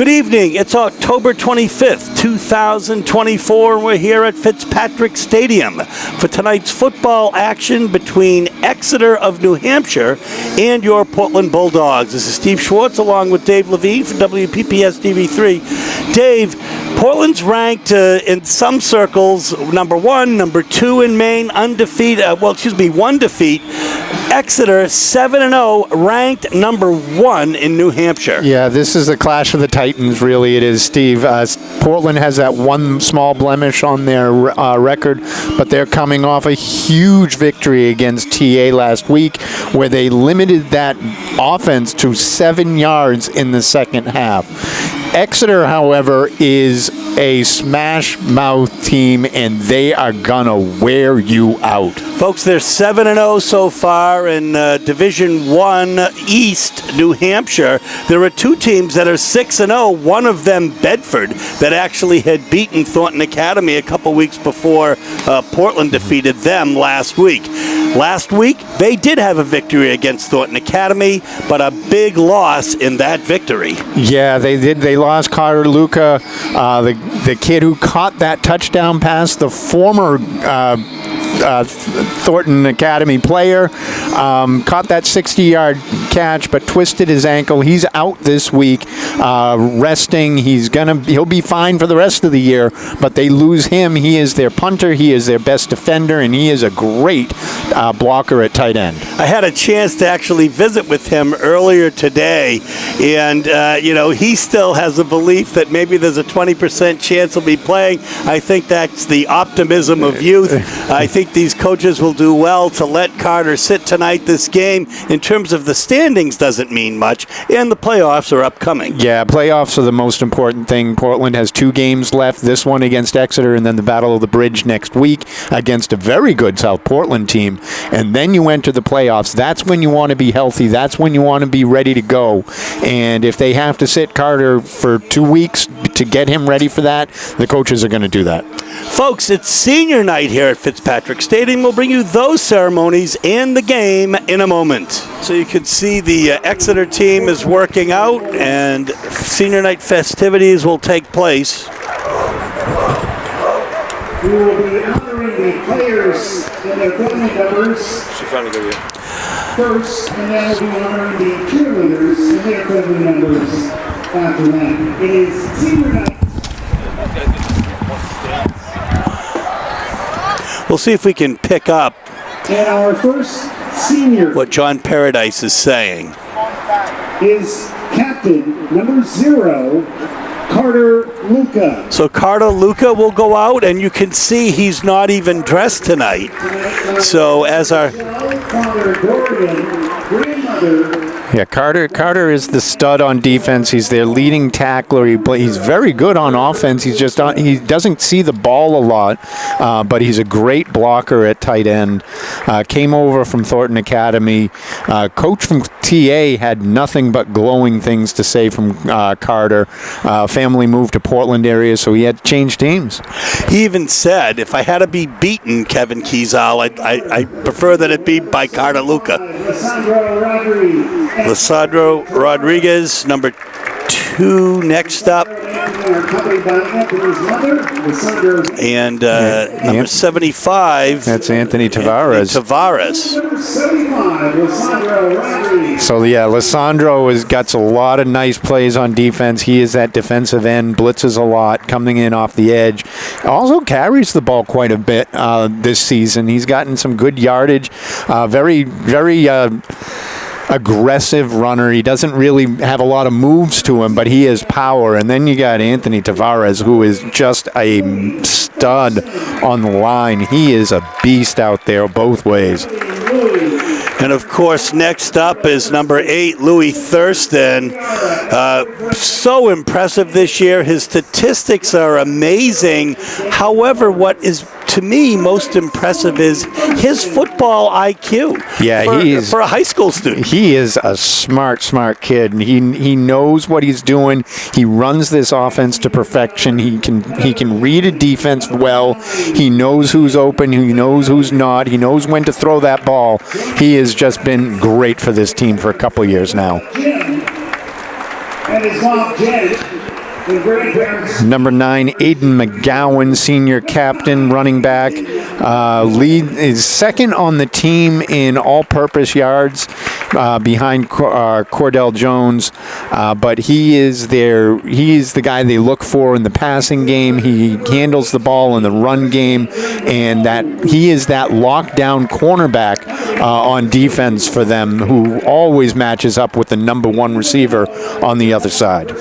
Good evening. It's October 25th, 2024, and we're here at Fitzpatrick Stadium for tonight's football action between Exeter of New Hampshire and your Portland Bulldogs. This is Steve Schwartz along with Dave Levine from WPPS TV3. Dave, Portland's ranked in some circles number 1, number 2 in Maine, undefeated. One defeat. Exeter 7-0, ranked number 1 in New Hampshire. Yeah, this is the clash of the Titans, really it is, Steve. Portland has that one small blemish on their record, but they're coming off a huge victory against TA last week, where they limited that offense to 7 yards in the second half. Exeter, however, is a smash-mouth team, and they are gonna wear you out. Folks, they're 7-0 so far in Division 1 East, New Hampshire. There are 2 teams that are 6-0, one of them Bedford, that actually had beaten Thornton Academy a couple weeks before Portland defeated them last week. Last week, they did have a victory against Thornton Academy, but a big loss in that victory. Yeah, they did. They lost Carter Luca, the kid who caught that touchdown pass, the former Thornton Academy player, caught that 60-yard catch but twisted his ankle. He's out this week, resting. He'll be fine for the rest of the year, but they lose him. He is their punter, he is their best defender, and he is a great blocker at tight end. I had a chance to actually visit with him earlier today, and he still has a belief that maybe there's a 20% chance he'll be playing. I think that's the optimism of youth. I think these coaches will do well to let Carter sit tonight. This game, in terms of the standings, doesn't mean much, and the playoffs are upcoming. Yeah, playoffs are the most important thing. Portland has 2 games left, this one against Exeter, and then the Battle of the Bridge next week against a very good South Portland team, and then you enter the playoffs. That's when you want to be healthy. That's when you want to be ready to go, and if they have to sit Carter for 2 weeks to get him ready for that, the coaches are going to do that. Folks, it's senior night here at Fitzpatrick Stadium. We'll bring you those ceremonies and the game in a moment. So you can see the Exeter team is working out, and senior night festivities will take place. We will be honoring the players and their family members first, and then we'll be honoring the cheerleaders and their family members after that. It is senior night. We'll see if we can pick up And our first senior what John Paradise is saying. Is captain number 0, Carter Luca. So Carter Luca will go out, and you can see he's not even dressed tonight. So as our Father Dorian, grandmother. Yeah, Carter is the stud on defense. He's their leading tackler. He's very good on offense. He doesn't see the ball a lot, but he's a great blocker at tight end. Came over from Thornton Academy. Coach from TA had nothing but glowing things to say from Carter. Family moved to Portland area, so he had to change teams. He even said, if I had to be beaten, Kevin Keysal, I prefer that it be by Carter Luca. Lissandro Rodriguez, number 2 next up. And number 75. That's Anthony Tavares. So, yeah, Lissandro has got a lot of nice plays on defense. He is that defensive end, blitzes a lot, coming in off the edge. Also carries the ball quite a bit this season. He's gotten some good yardage. Very aggressive runner. He doesn't really have a lot of moves to him, but he has power. And then you got Anthony Tavares, who is just a stud on the line. He is a beast out there both ways. And, of course, next up is number 8, Louis Thurston. So impressive this year. His statistics are amazing. However, what is, to me, most impressive is his football IQ. Yeah, for a high school student. He is a smart kid, and he knows what he's doing. He runs this offense to perfection. He can read a defense well. He knows who's open. He knows who's not. He knows when to throw that ball. He has just been great for this team for a couple years now. And his mom, Janet. and grandparents. Number 9, Aiden McGowan, senior captain, running back. Lead is second on the team in all-purpose yards behind Cordell Jones, but he is the guy they look for in the passing game. He handles the ball in the run game, and that he is that lockdown cornerback on defense for them, who always matches up with the number 1 receiver on the other side.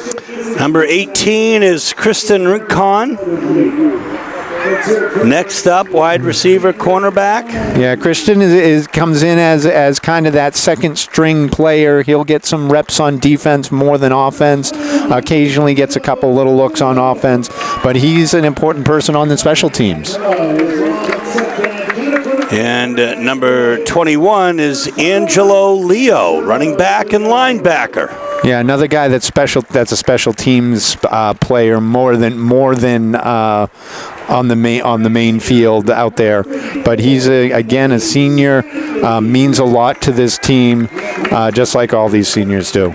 Number 18 is Kristen Rincon. Next up, wide receiver, cornerback. Yeah, Christian comes in as kind of that second string player. He'll get some reps on defense more than offense. Occasionally gets a couple little looks on offense, but he's an important person on the special teams. And number 21 is Angelo Leo, running back and linebacker. Yeah, another guy that's special. That's a special teams player more than on the main field out there. But he's again a senior, means a lot to this team, just like all these seniors do.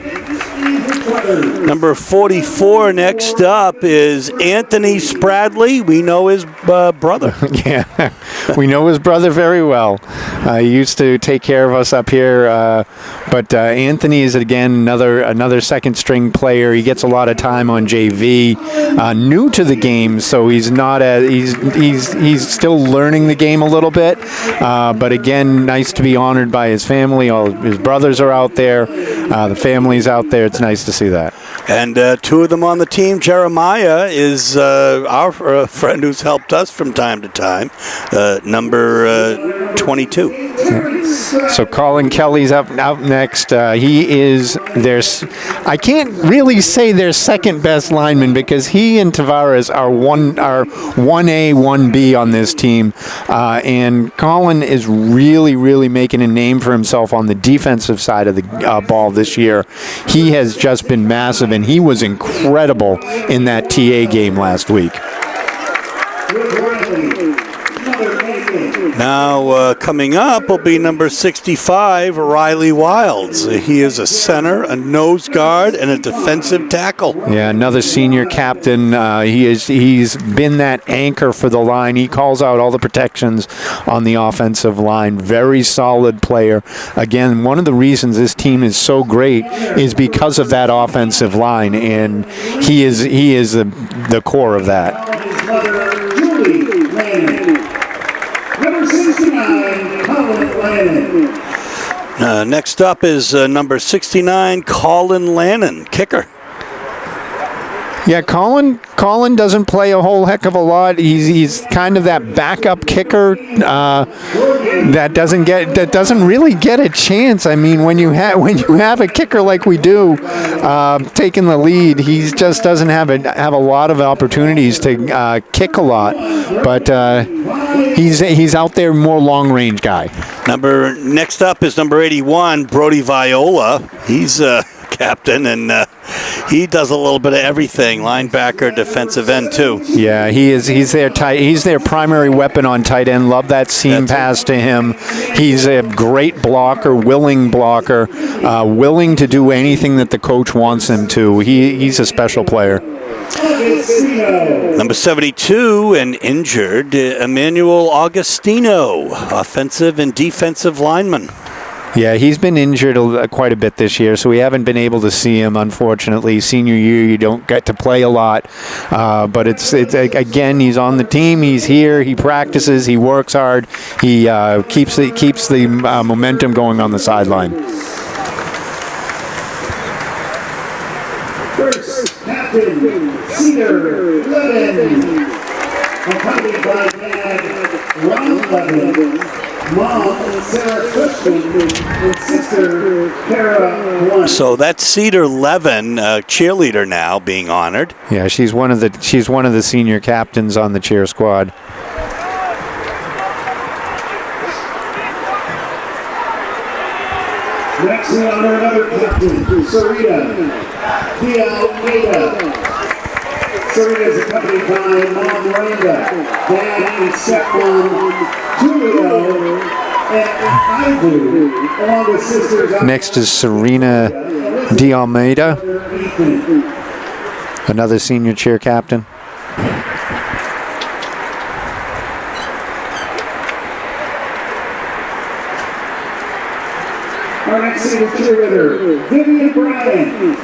Number 44 next up is Anthony Spradley. We know his brother. Yeah, we know his brother very well. He used to take care of us up here. But Anthony is, again, another second string player. He gets a lot of time on JV. New to the game, so he's not he's still learning the game a little bit. But again, nice to be honored by his family. All his brothers are out there. The family's out there. It's nice to see that. And 2 of them on the team. Jeremiah is our friend who's helped us from time to time, number 22. Yeah. So Colin Kelly's up next. He is I can't really say their second best lineman, because he and Tavares are 1A, 1B on this team. And Colin is really making a name for himself on the defensive side of the ball this year. He has just been massive, and he was incredible in that TA game last week. Now, coming up will be number 65, Riley Wilds. He is a center, a nose guard, and a defensive tackle. Yeah, another senior captain. He's been that anchor for the line. He calls out all the protections on the offensive line. Very solid player. Again, one of the reasons this team is so great is because of that offensive line, and he is the core of that. Number 69, Colin Lannon. Next up is number 69, Colin Lannon, kicker. Yeah, Colin doesn't play a whole heck of a lot. He's kind of that backup kicker that doesn't really get a chance. I mean, when you have a kicker like we do, taking the lead, he just doesn't have a lot of opportunities to kick a lot. But he's out there, more long range guy. Next up is number 81, Brody Viola. He's captain, and he does a little bit of everything, linebacker, defensive end too. Yeah, he's their primary weapon on tight end. Love that seam pass to him. He's a great blocker, willing to do anything that the coach wants him to. He's a special player. Number 72, and injured, Emmanuel Augustino, offensive and defensive lineman. Yeah, he's been injured quite a bit this year, so we haven't been able to see him, unfortunately. Senior year, you don't get to play a lot. But it's again, he's on the team. He's here. He practices. He works hard. He keeps the momentum going on the sideline. First, Captain Cedar Levin, accompanied by Dad Ron Levin, Mom Sarah Cushman, and sister Kara One. So that's Cedar Levin, cheerleader now, being honored. Yeah, she's one of the senior captains on the cheer squad. Next, we honor another captain, Sarita Pialmeda. Sarita is accompanied by Mom Miranda, Dad and stepmom Julio, and Ivu, along with sisters. Next is Serena D'Almeida. Another senior cheer captain. Our next senior cheerleader, Vivian Bryan.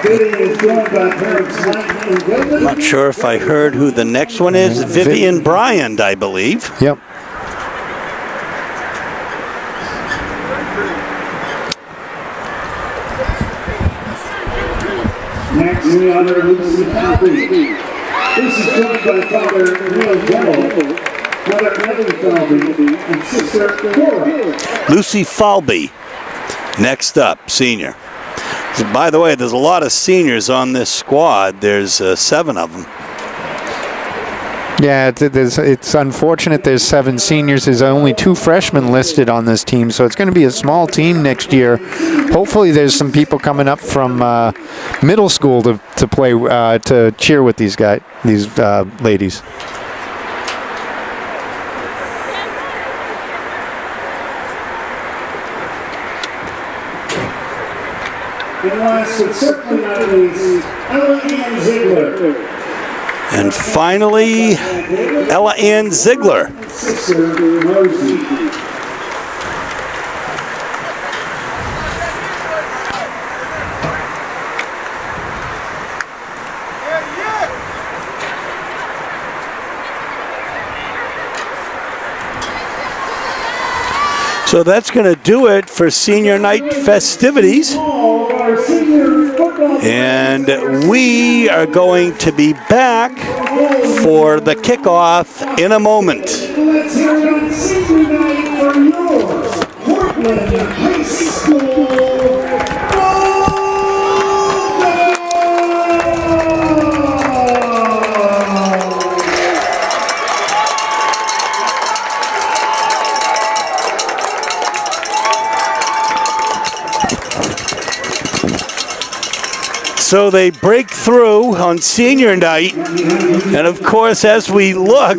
Vivian is joined by parents Mike and David. Not sure if I heard who the next one is. Vivian Bryant, I believe. Yep. Next, we honor Lucy Falvey. This is joined by Father Neil Dell, Mother Nellie Falvey, and Sister Cora. Lucy Falvey, next up, senior. By the way, there's a lot of seniors on this squad. There's 7 of them. Yeah, it's unfortunate there's 7 seniors. There's only 2 freshmen listed on this team, so it's going to be a small team next year. Hopefully there's some people coming up from middle school to play, to cheer with these ladies. And last but certainly not least, Ella Ann Ziegler. And finally, Ella Ann Ziegler. Sister Rosie. So that's going to do it for senior night festivities. And we are going to be back for the kickoff in a moment. Let's hear it on senior night for your Portland High School. So they break through on senior night. And of course, as we look,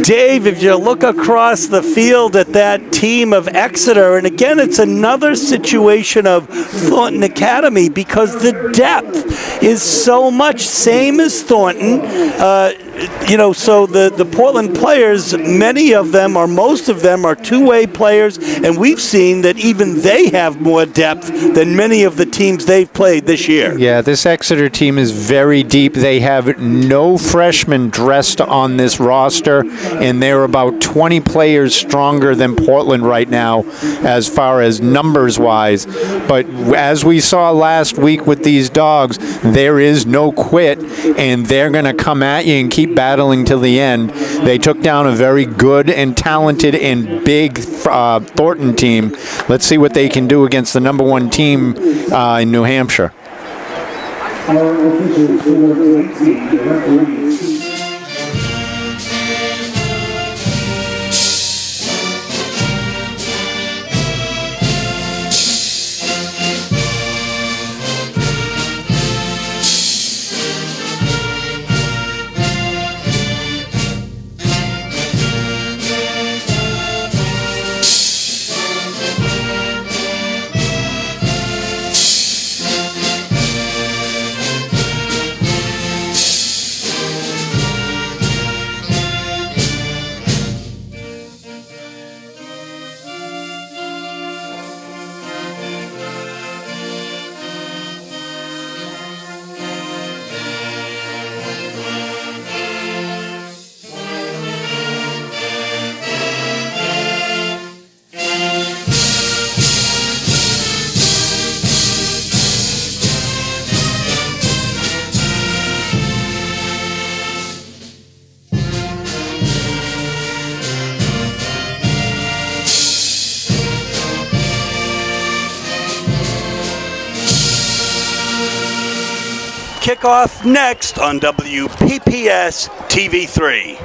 Dave, if you look across the field at that team of Exeter, and again, it's another situation of Thornton Academy because the depth is so much, same as Thornton. So the Portland players, many of them or most of them are two-way players, and we've seen that even they have more depth than many of the teams they've played this year. Yeah, this Exeter team is very deep. They have no freshmen dressed on this roster, and they're about 20 players stronger than Portland right now as far as numbers-wise. But as we saw last week with these dogs, there is no quit, and they're going to come at you and keep battling till the end. They took down a very good and talented and big Thornton team. Let's see what they can do against the #1 team in New Hampshire. Our officials for tonight's game, the referees. Kickoff next on WPPS TV3.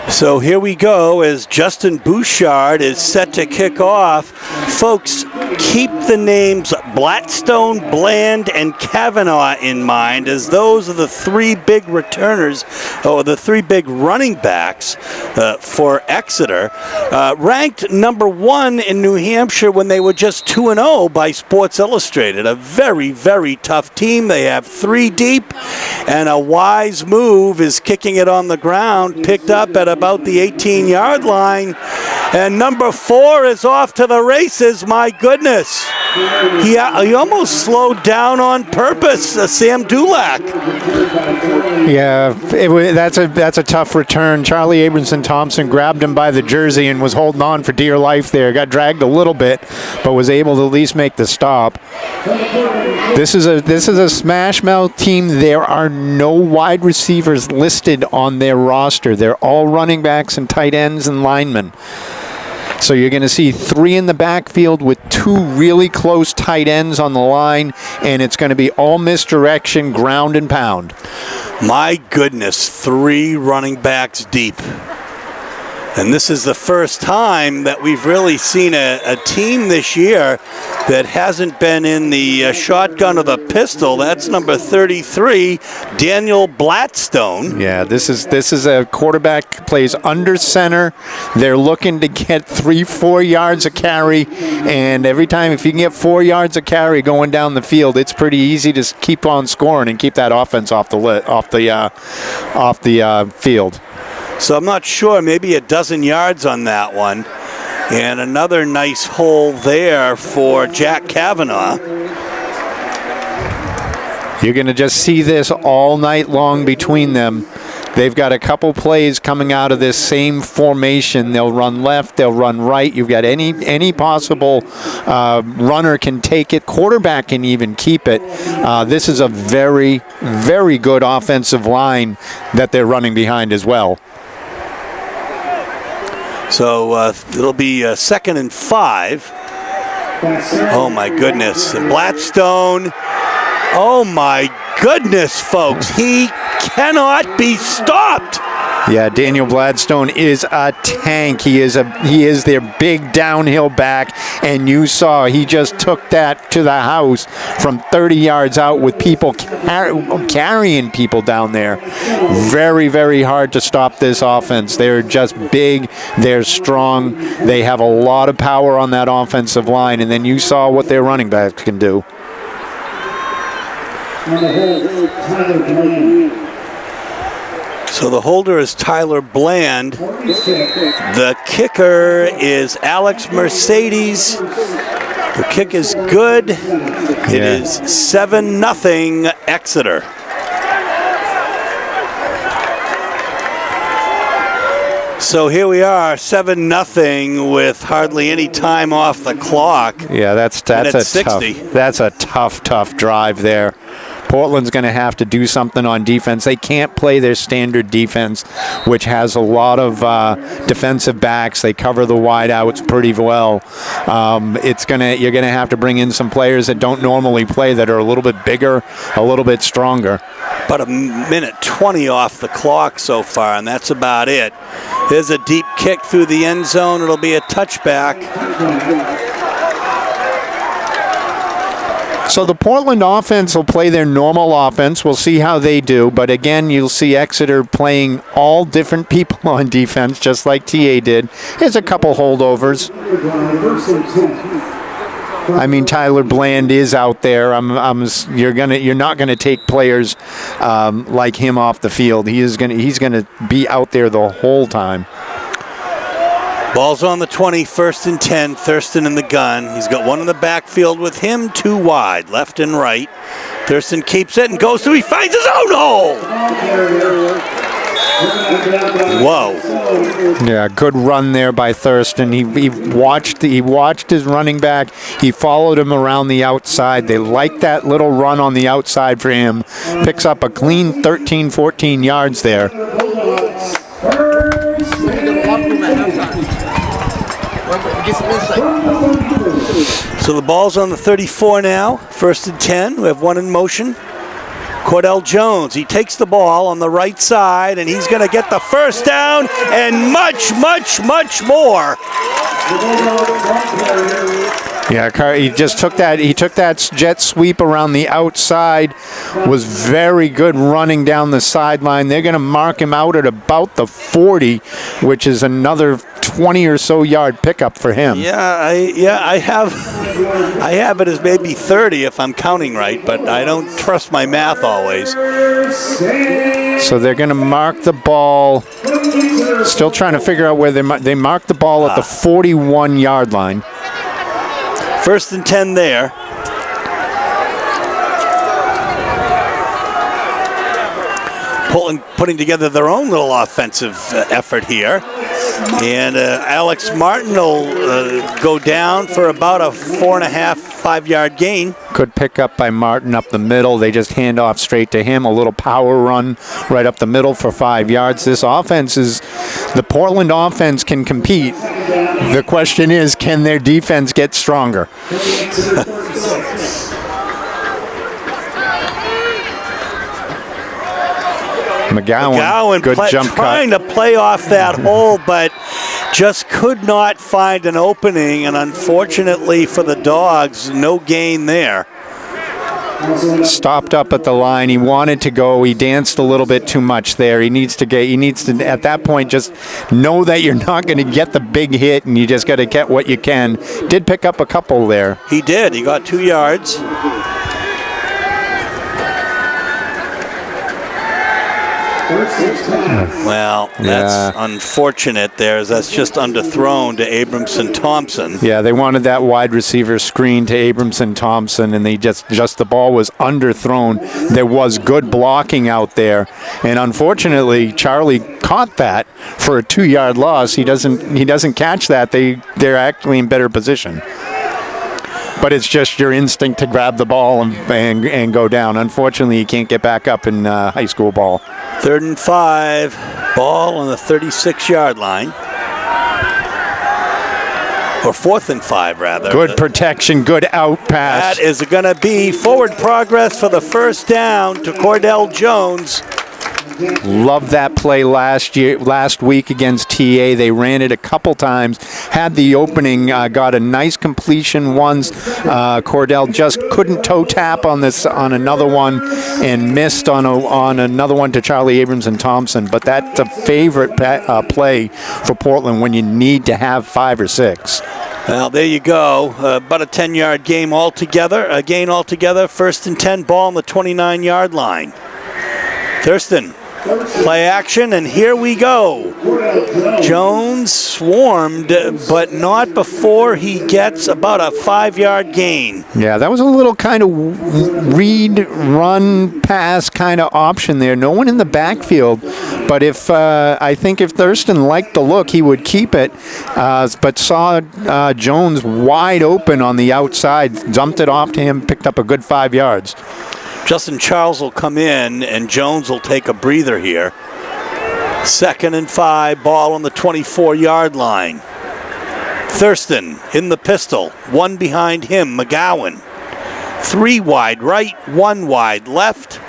So here we go as Justin Bouchard is set to kick off Folks, keep the names Blackstone, Bland, and Kavanaugh in mind, as those are the three big returners, or the three big running backs for Exeter. Ranked number 1 in New Hampshire when they were just 2-0 by Sports Illustrated. A very, very tough team. They have 3 deep, and a wise move is kicking it on the ground, picked up at about the 18-yard line. And number 4 is off to the races. My goodness. He almost slowed down on purpose, Sam Dulac. Yeah, that's a tough return. Charlie Abramson Thompson grabbed him by the jersey and was holding on for dear life there. Got dragged a little bit, but was able to at least make the stop. This is a smash mouth team. There are no wide receivers listed on their roster. They're all running backs and tight ends and linemen. So you're going to see 3 in the backfield with 2 really close tight ends on the line, and it's going to be all misdirection, ground and pound. My goodness, 3 running backs deep. And this is the first time that we've really seen a team this year that hasn't been in the shotgun or the pistol. That's number 33, Daniel Blackstone. Yeah, this is a quarterback plays under center. They're looking to get 3-4 yards a carry, and every time if you can get 4 yards a carry going down the field, it's pretty easy to keep on scoring and keep that offense off the field. So I'm not sure, maybe a dozen yards on that one. And another nice hole there for Jack Kavanaugh. You're going to just see this all night long between them. They've got a couple plays coming out of this same formation. They'll run left, they'll run right. You've got any possible runner can take it. Quarterback can even keep it. This is a very, very good offensive line that they're running behind as well. So it'll be 2nd and 5. Oh, my goodness. And Blackstone, oh, my goodness, folks. He cannot be stopped. Yeah, Daniel Gladstone is a tank. He is their big downhill back, and you saw he just took that to the house from 30 yards out with people carrying people down there. Very, very hard to stop this offense. They're just big. They're strong. They have a lot of power on that offensive line, and then you saw what their running backs can do. So the holder is Tyler Bland. The kicker is Alex Mercedes. The kick is good. It is 7-0 Exeter. So here we are, 7-0 with hardly any time off the clock. Yeah, that's a tough drive there. Portland's going to have to do something on defense. They can't play their standard defense, which has a lot of defensive backs. They cover the wideouts pretty well. You're going to have to bring in some players that don't normally play that are a little bit bigger, a little bit stronger. About a minute 20 off the clock so far, and that's about it. There's a deep kick through the end zone. It'll be a touchback. So the Portland offense will play their normal offense. We'll see how they do. But again, you'll see Exeter playing all different people on defense, just like TA did. There's a couple holdovers. I mean, Tyler Bland is out there. You're not gonna take players like him off the field. He's gonna be out there the whole time. Ball's on the 20, 1st and 10, Thurston in the gun. He's got one in the backfield with him, 2 wide, left and right. Thurston keeps it and goes through. He finds his own hole. Whoa. Yeah, good run there by Thurston. He watched his running back. He followed him around the outside. They like that little run on the outside for him. Picks up a clean 13, 14 yards there. So the ball's on the 34 now, 1st and 10. We have one in motion. Cordell Jones, he takes the ball on the right side, and he's going to get the first down and much, much, much more. Yeah, he just took that. He took that jet sweep around the outside. Was very good running down the sideline. They're going to mark him out at about the 40, which is another 20 or so yard pickup for him. I have it as maybe 30 if I'm counting right, but I don't trust my math always. So they're going to mark the ball. Still trying to figure out where they mark the ball at the 41-yard line. 1st and 10 there. Putting together their own little offensive effort here. And Alex Martin will go down for about a 4.5, 5-yard gain. Good pickup by Martin up the middle. They just hand off straight to him. A little power run right up the middle for 5 yards. This offense the Portland offense can compete. The question is, can their defense get stronger? McGowan good jump trying cut. to play off that hole, but just could not find an opening, and unfortunately for the Dogs, no gain there. Stopped up at the line. He wanted to go. He danced a little bit too much there. He needs to at that point just know that you're not going to get the big hit, and you just got to get what you can. Did pick up a couple there. He did. He got 2 yards. Well, that's unfortunate there. That's just underthrown to Abramson Thompson. Yeah, they wanted that wide receiver screen to Abramson Thompson, and they just the ball was underthrown. There was good blocking out there, and unfortunately, Charlie caught that for a 2-yard loss. He doesn't catch that. They're actually in better position. But it's just your instinct to grab the ball and go down. Unfortunately, you can't get back up in high school ball. 3rd and 5, ball on the 36-yard line. Or 4th and 5, rather. Good protection, good out pass. That is going to be forward progress for the first down to Cordell Jones. Loved that play last week against TA. They ran it a couple times, had the opening, got a nice completion once. Cordell just couldn't toe tap on another one, and missed on another one to Charlie Abramson Thompson. But that's a favorite play for Portland when you need to have 5 or 6. Well, there you go. About a 10-yard gain altogether. 1st and 10, ball on the 29-yard line. Thurston, play action, and here we go. Jones swarmed, but not before he gets about a 5-yard gain. Yeah, that was a little kind of read, run, pass kind of option there. No one in the backfield, but I think if Thurston liked the look, he would keep it, but saw Jones wide open on the outside, dumped it off to him, picked up a good 5 yards. Justin Charles will come in, and Jones will take a breather here. 2nd and 5, ball on the 24-yard line. Thurston in the pistol, 1 behind him, McGowan. 3 wide right, 1 wide left.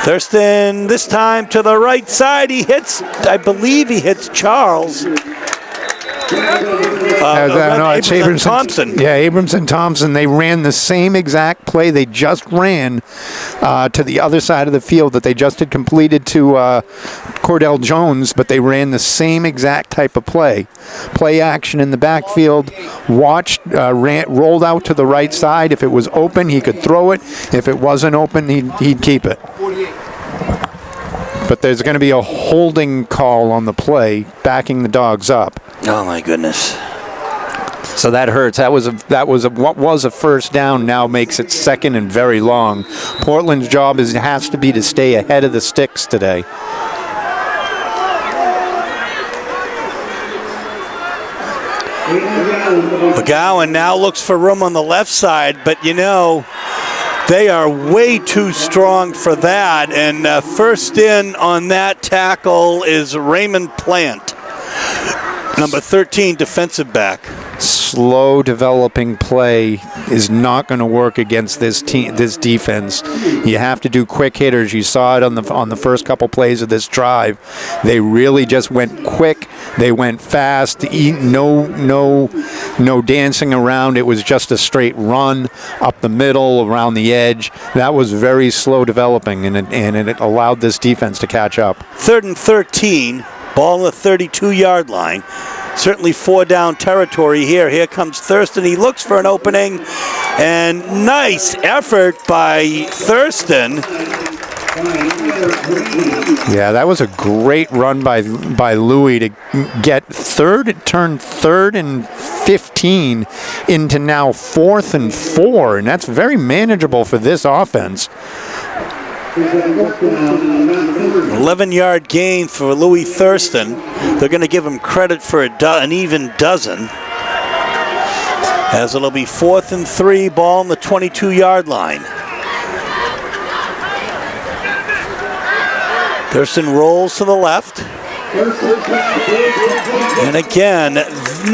Thurston this time to the right side. I believe he hits Charles. It's Abramson Thompson. Yeah, Abramson Thompson. They ran the same exact play they just ran to the other side of the field that they just had completed to Cordell Jones, but they ran the same exact type of play. Play action in the backfield, rolled out to the right side. If it was open, he could throw it. If it wasn't open, he'd keep it. But there's going to be a holding call on the play, backing the Dogs up. Oh my goodness! So that hurts. What was a first down now makes it 2nd and very long. Portland's job has to be to stay ahead of the sticks today. McGowan now looks for room on the left side, but they are way too strong for that, and first in on that tackle is Raymond Plant, number 13 defensive back. slow developing play is not going to work against this defense. You have to do quick hitters. You saw it on the first couple plays of this drive. They really just went quick. They went fast. No dancing around. It was just a straight run up the middle, around the edge. That was very slow developing, and it allowed this defense to catch up. 3rd and 13, ball on the 32-yard line. Certainly 4 down territory here. Here comes Thurston. He looks for an opening, and nice effort by Thurston. Yeah, that was a great run by Louis to get turn 3rd and 15 into now 4th and 4, and that's very manageable for this offense. 11-yard gain for Louis Thurston. They're going to give him credit for an even dozen, as it'll be 4th and 3, ball on the 22-yard line. Thurston rolls to the left. And again,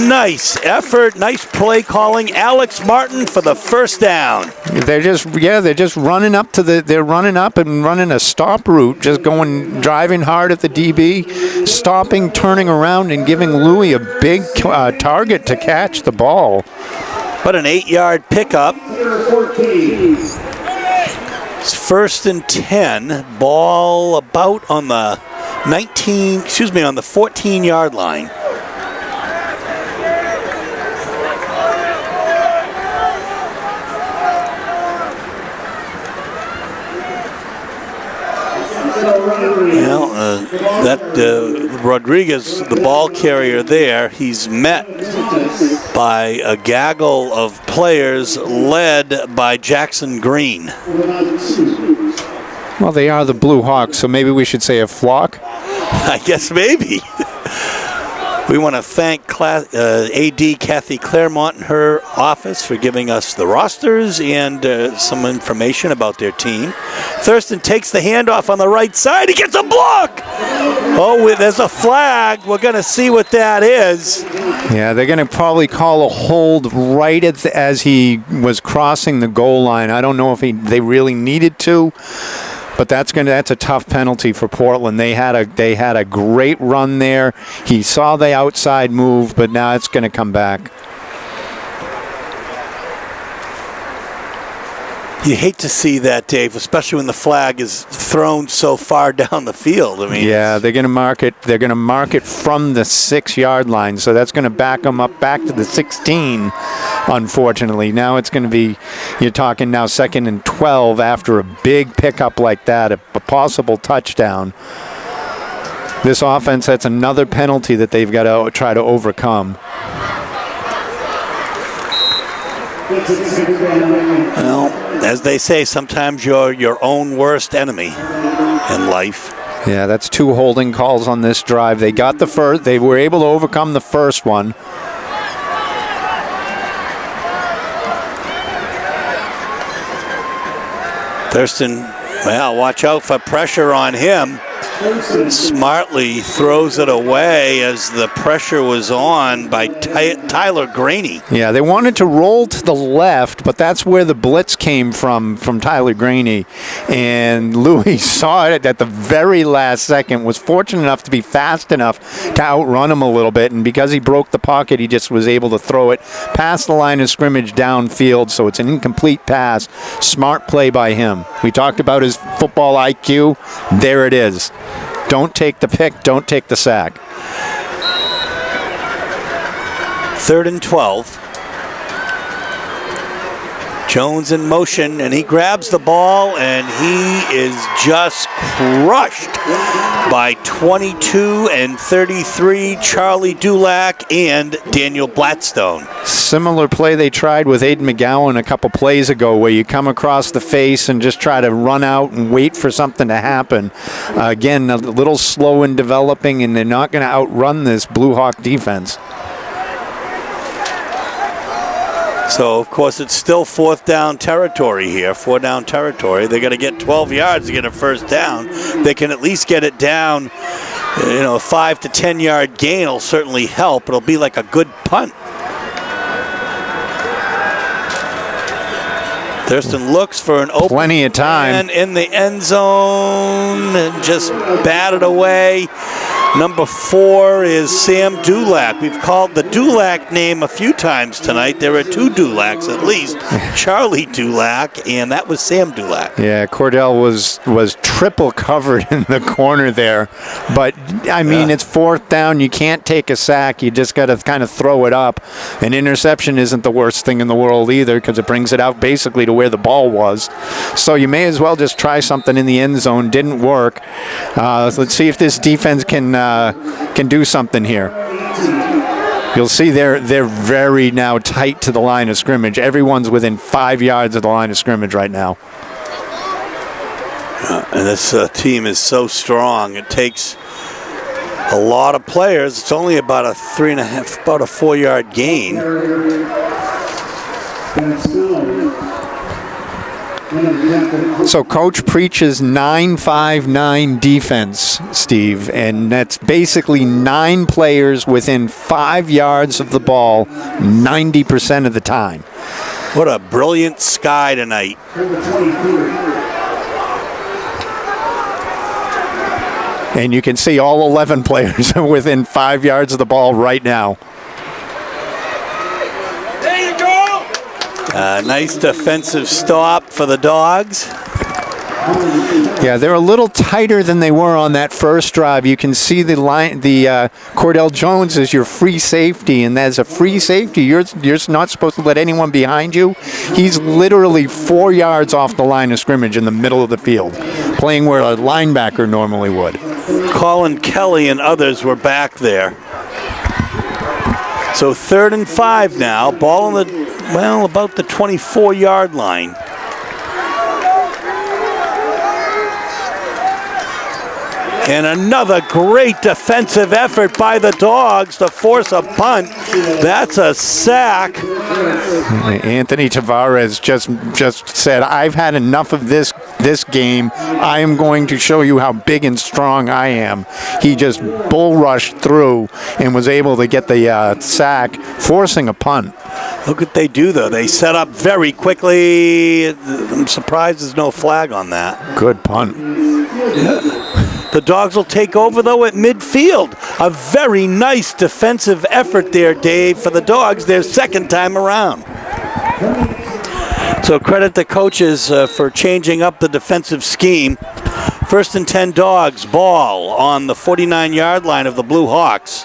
nice effort, nice play calling. Alex Martin for the first down. They're just running up they're running up and running a stop route, just driving hard at the DB, stopping, turning around, and giving Louis a big target to catch the ball. But an 8-yard pickup. It's 1st and 10, ball about on the 14-yard line. Rodriguez, the ball carrier there, he's met by a gaggle of players led by Jackson Green. Well, they are the Blue Hawks, so maybe we should say a flock. I guess maybe. We want to thank AD Kathy Claremont and her office for giving us the rosters and some information about their team. Thurston takes the handoff on the right side. He gets a block. Oh, there's a flag. We're going to see what that is. Yeah, they're going to probably call a hold right as he was crossing the goal line. I don't know if they really needed to. But that's a tough penalty for Portland. They had a great run there. He saw the outside move, but now it's going to come back. You hate to see that, Dave, especially when the flag is thrown so far down the field. I mean, yeah, they're going to mark it. They're going to mark it from the 6-yard line, so that's going to back them up back to the 16. Unfortunately, now it's going to be. You're talking now 2nd and 12 after a big pickup like that, a possible touchdown. This offense, that's another penalty that they've got to try to overcome. Well, as they say, sometimes you're your own worst enemy in life. Yeah, that's 2 holding calls on this drive. They got the first. They were able to overcome the first one. Thurston, well, watch out for pressure on him. Smartly throws it away as the pressure was on by Tyler Graney. Yeah, they wanted to roll to the left, but that's where the blitz came from Tyler Graney. And Louis saw it at the very last second, was fortunate enough to be fast enough to outrun him a little bit. And because he broke the pocket, he just was able to throw it past the line of scrimmage downfield. So it's an incomplete pass. Smart play by him. We talked about his football IQ. There it is. Don't take the pick, don't take the sack. 3rd and 12. Jones in motion, and he grabs the ball, and he is just crushed by 22 and 33 Charlie Dulac and Daniel Blackstone. Similar play they tried with Aiden McGowan a couple plays ago, where you come across the face and just try to run out and wait for something to happen. Again, a little slow in developing, and they're not going to outrun this Blue Hawk defense. So, of course, it's still 4th down territory here, 4 down territory. They're going to get 12 yards to get a first down. They can at least get it down, a 5 to 10 yard gain will certainly help. It'll be like a good punt. Thurston looks for an open Plenty of time. man in the end zone and just batted away. Number 4 is Sam Dulac. We've called the Dulac name a few times tonight. There are 2 Dulacs at least. Charlie Dulac, and that was Sam Dulac. Yeah, Cordell was triple covered in the corner there. But, I mean, It's 4th down. You can't take a sack. You just got to kind of throw it up. An interception isn't the worst thing in the world either because it brings it out basically to where the ball was. So you may as well just try something in the end zone. Didn't work. Let's see if this defense can do something here. You'll see they're very now tight to the line of scrimmage. Everyone's within 5 yards of the line of scrimmage right now. And this team is so strong. It takes a lot of players. It's only about a 4-yard gain. So Coach preaches 9-5-9 defense, Steve, and that's basically 9 players within 5 yards of the ball 90% of the time. What a brilliant sky tonight. And you can see all 11 players are within 5 yards of the ball right now. Nice defensive stop for the Dogs. Yeah, they're a little tighter than they were on that first drive. You can see the line. Cordell Jones is your free safety, and as a free safety, you're not supposed to let anyone behind you. He's literally 4 yards off the line of scrimmage in the middle of the field, playing where a linebacker normally would. Colin Kelly and others were back there. So 3rd and 5 now. Ball on about the 24-yard line. And another great defensive effort by the Dogs to force a punt. That's a sack. Anthony Tavares just said, "I've had enough of this game. I am going to show you how big and strong I am." He just bull rushed through and was able to get the sack, forcing a punt. Look what they do, though. They set up very quickly. I'm surprised there's no flag on that. Good punt. The Dogs will take over, though, at midfield. A very nice defensive effort there, Dave, for the Dogs, their second time around. So credit the coaches for changing up the defensive scheme. 1st and 10 Dogs, ball on the 49-yard line of the Blue Hawks.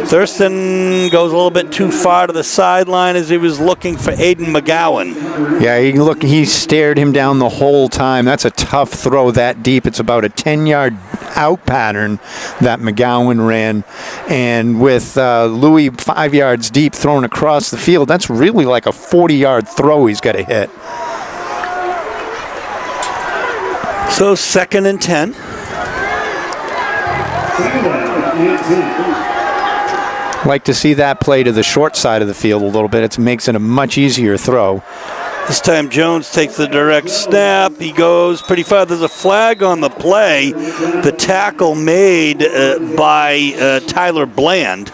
Thurston goes a little bit too far to the sideline as he was looking for Aiden McGowan. Yeah, he stared him down the whole time. That's a tough throw that deep. It's about a 10-yard out pattern that McGowan ran. And with Louis 5 yards deep thrown across the field, that's really like a 40-yard throw he's got to hit. So 2nd and 10. Like to see that play to the short side of the field a little bit. It makes it a much easier throw. This time Jones takes the direct snap. He goes pretty far. There's a flag on the play. The tackle made by Tyler Bland.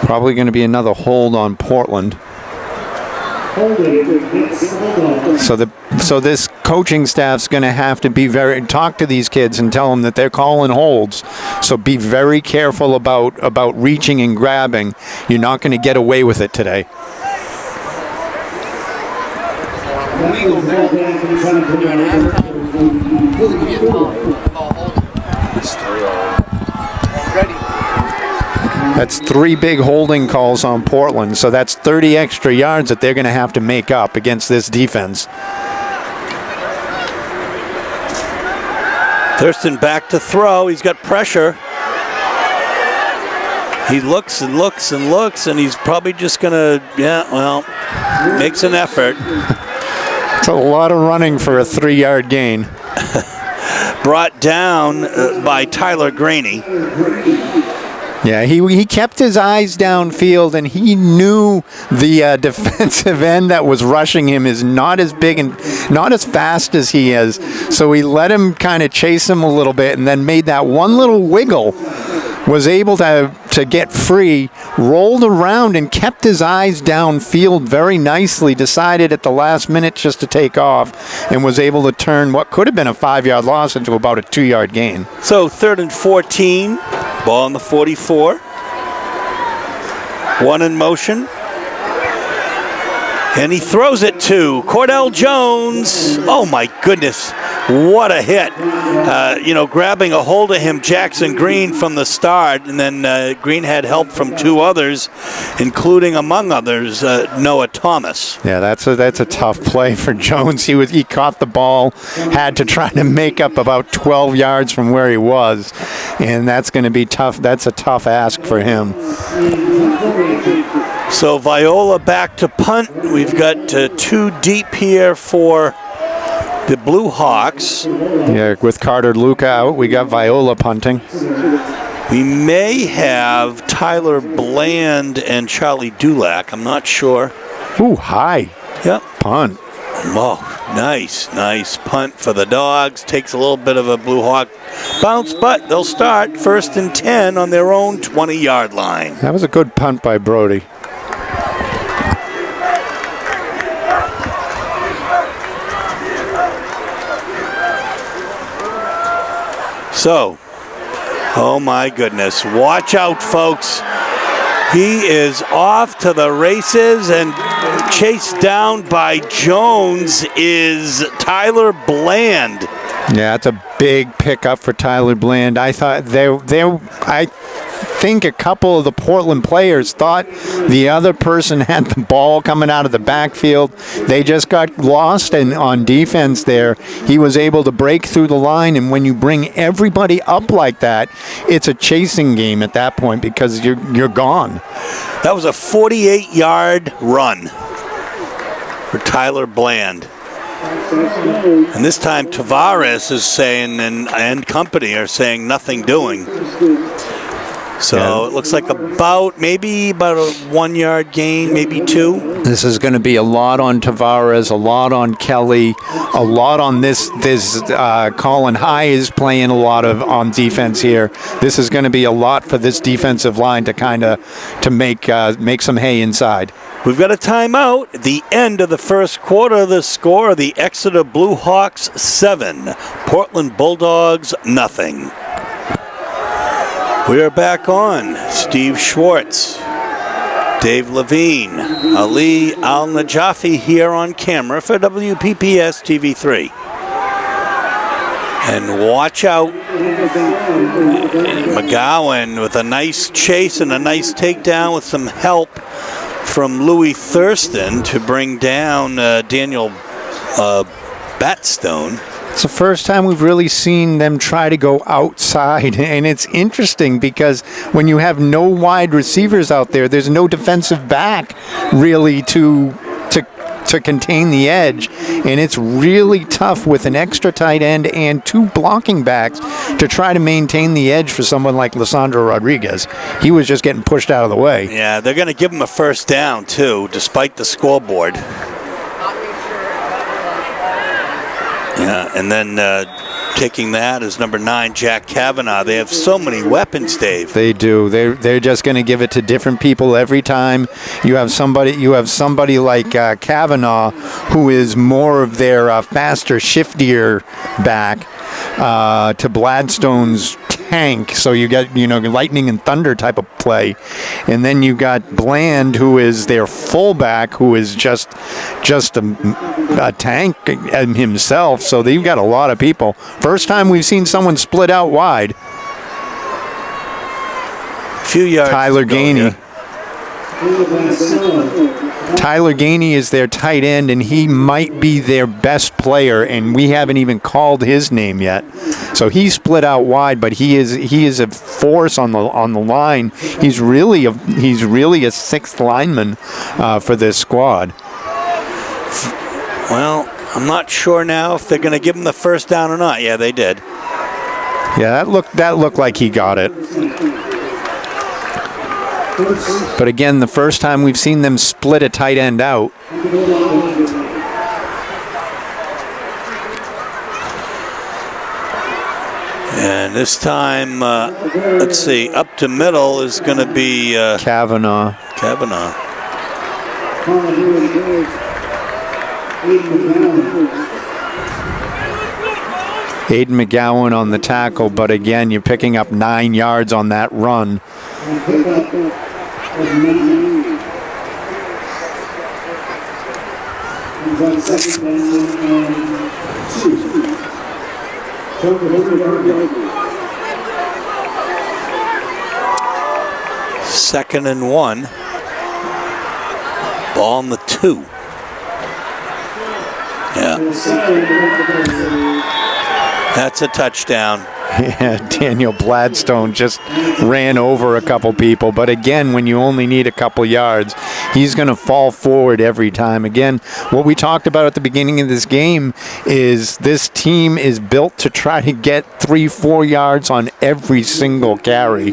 Probably going to be another hold on Portland. So this coaching staff's going to have to talk to these kids and tell them that they're calling holds. So be very careful about reaching and grabbing. You're not going to get away with it today. That's 3 big holding calls on Portland, so that's 30 extra yards that they're going to have to make up against this defense. Thurston back to throw. He's got pressure. He looks and looks and looks, and he's probably just going to, makes an effort. It's a lot of running for a 3-yard gain. Brought down by Tyler Graney. Yeah, he kept his eyes downfield, and he knew the defensive end that was rushing him is not as big and not as fast as he is. So he let him kind of chase him a little bit and then made that one little wiggle, was able to to get free, rolled around and kept his eyes downfield very nicely, decided at the last minute just to take off, and was able to turn what could have been a 5-yard loss into about a 2-yard gain. So 3rd and 14, ball on the 44. One in motion. And he throws it to Cordell Jones. Oh, my goodness. What a hit. Grabbing a hold of him, Jackson Green from the start. And then Green had help from 2 others, including, among others, Noah Thomas. Yeah, that's a tough play for Jones. He caught the ball, had to try to make up about 12 yards from where he was. And that's going to be tough. That's a tough ask for him. So Viola back to punt. We've got 2 deep here for the Blue Hawks. Yeah, with Carter Luca out, we got Viola punting. We may have Tyler Bland and Charlie Dulac. I'm not sure. Ooh, high. Yep. Punt. Oh, nice punt for the Dogs. Takes a little bit of a Blue Hawk bounce, but they'll start 1st and 10 on their own 20-yard line. That was a good punt by Brody. So, oh my goodness. Watch out, folks. He is off to the races, and chased down by Jones is Tyler Bland. Yeah, that's a big pickup for Tyler Bland. I thought I think a couple of the Portland players thought the other person had the ball coming out of the backfield. They just got lost on defense there. He was able to break through the line, and when you bring everybody up like that, it's a chasing game at that point because you're gone. That was a 48-yard run for Tyler Bland. And this time Tavares is saying, and company are saying nothing doing. So it looks like about a 1-yard gain, maybe 2. This is going to be a lot on Tavares, a lot on Kelly, a lot on this. Colin High is playing a lot on defense here. This is going to be a lot for this defensive line to make some hay inside. We've got a timeout. At the end of the first quarter, the score: the Exeter Blue Hawks 7, Portland Bulldogs nothing. We are back on. Steve Schwartz, Dave Levine, Ali Al-Najafi here on camera for WPPS TV3. And watch out, McGowan with a nice chase and a nice takedown with some help from Louis Thurston to bring down Daniel Batstone. It's the first time we've really seen them try to go outside, and it's interesting because when you have no wide receivers out there, there's no defensive back really to contain the edge, and it's really tough with an extra tight end and 2 blocking backs to try to maintain the edge for someone like Lissandro Rodriguez. He was just getting pushed out of the way. Yeah, they're going to give him a first down too, despite the scoreboard. Yeah, and then taking that is number 9, Jack Kavanaugh. They have so many weapons, Dave. They do. They're just going to give it to different people every time. You have somebody like Kavanaugh, who is more of their faster, shiftier back to Gladstone's tank. So you got lightning and thunder type of play, and then you got Bland, who is their fullback, who is just a tank himself. So they've got a lot of people. First time we've seen someone split out wide. Few yards. Tyler Gainey. Tyler Gainey is their tight end, and he might be their best player, and we haven't even called his name yet. So he split out wide, but he is a force on the line. He's really a 6th lineman for this squad. Well, I'm not sure now if they're going to give him the first down or not. Yeah, they did. Yeah, that looked like he got it. But again, the first time we've seen them split a tight end out. And And this time, let's see, up to middle is going to be Kavanaugh. Aiden McGowan on the tackle, but again, you're picking up 9 yards on that run. Second and 1. Ball on the 2. Yeah. That's a touchdown. Yeah, Daniel Gladstone just ran over a couple people. But again, when you only need a couple yards, he's going to fall forward every time. Again, what we talked about at the beginning of this game is this team is built to try to get 3-4 yards on every single carry.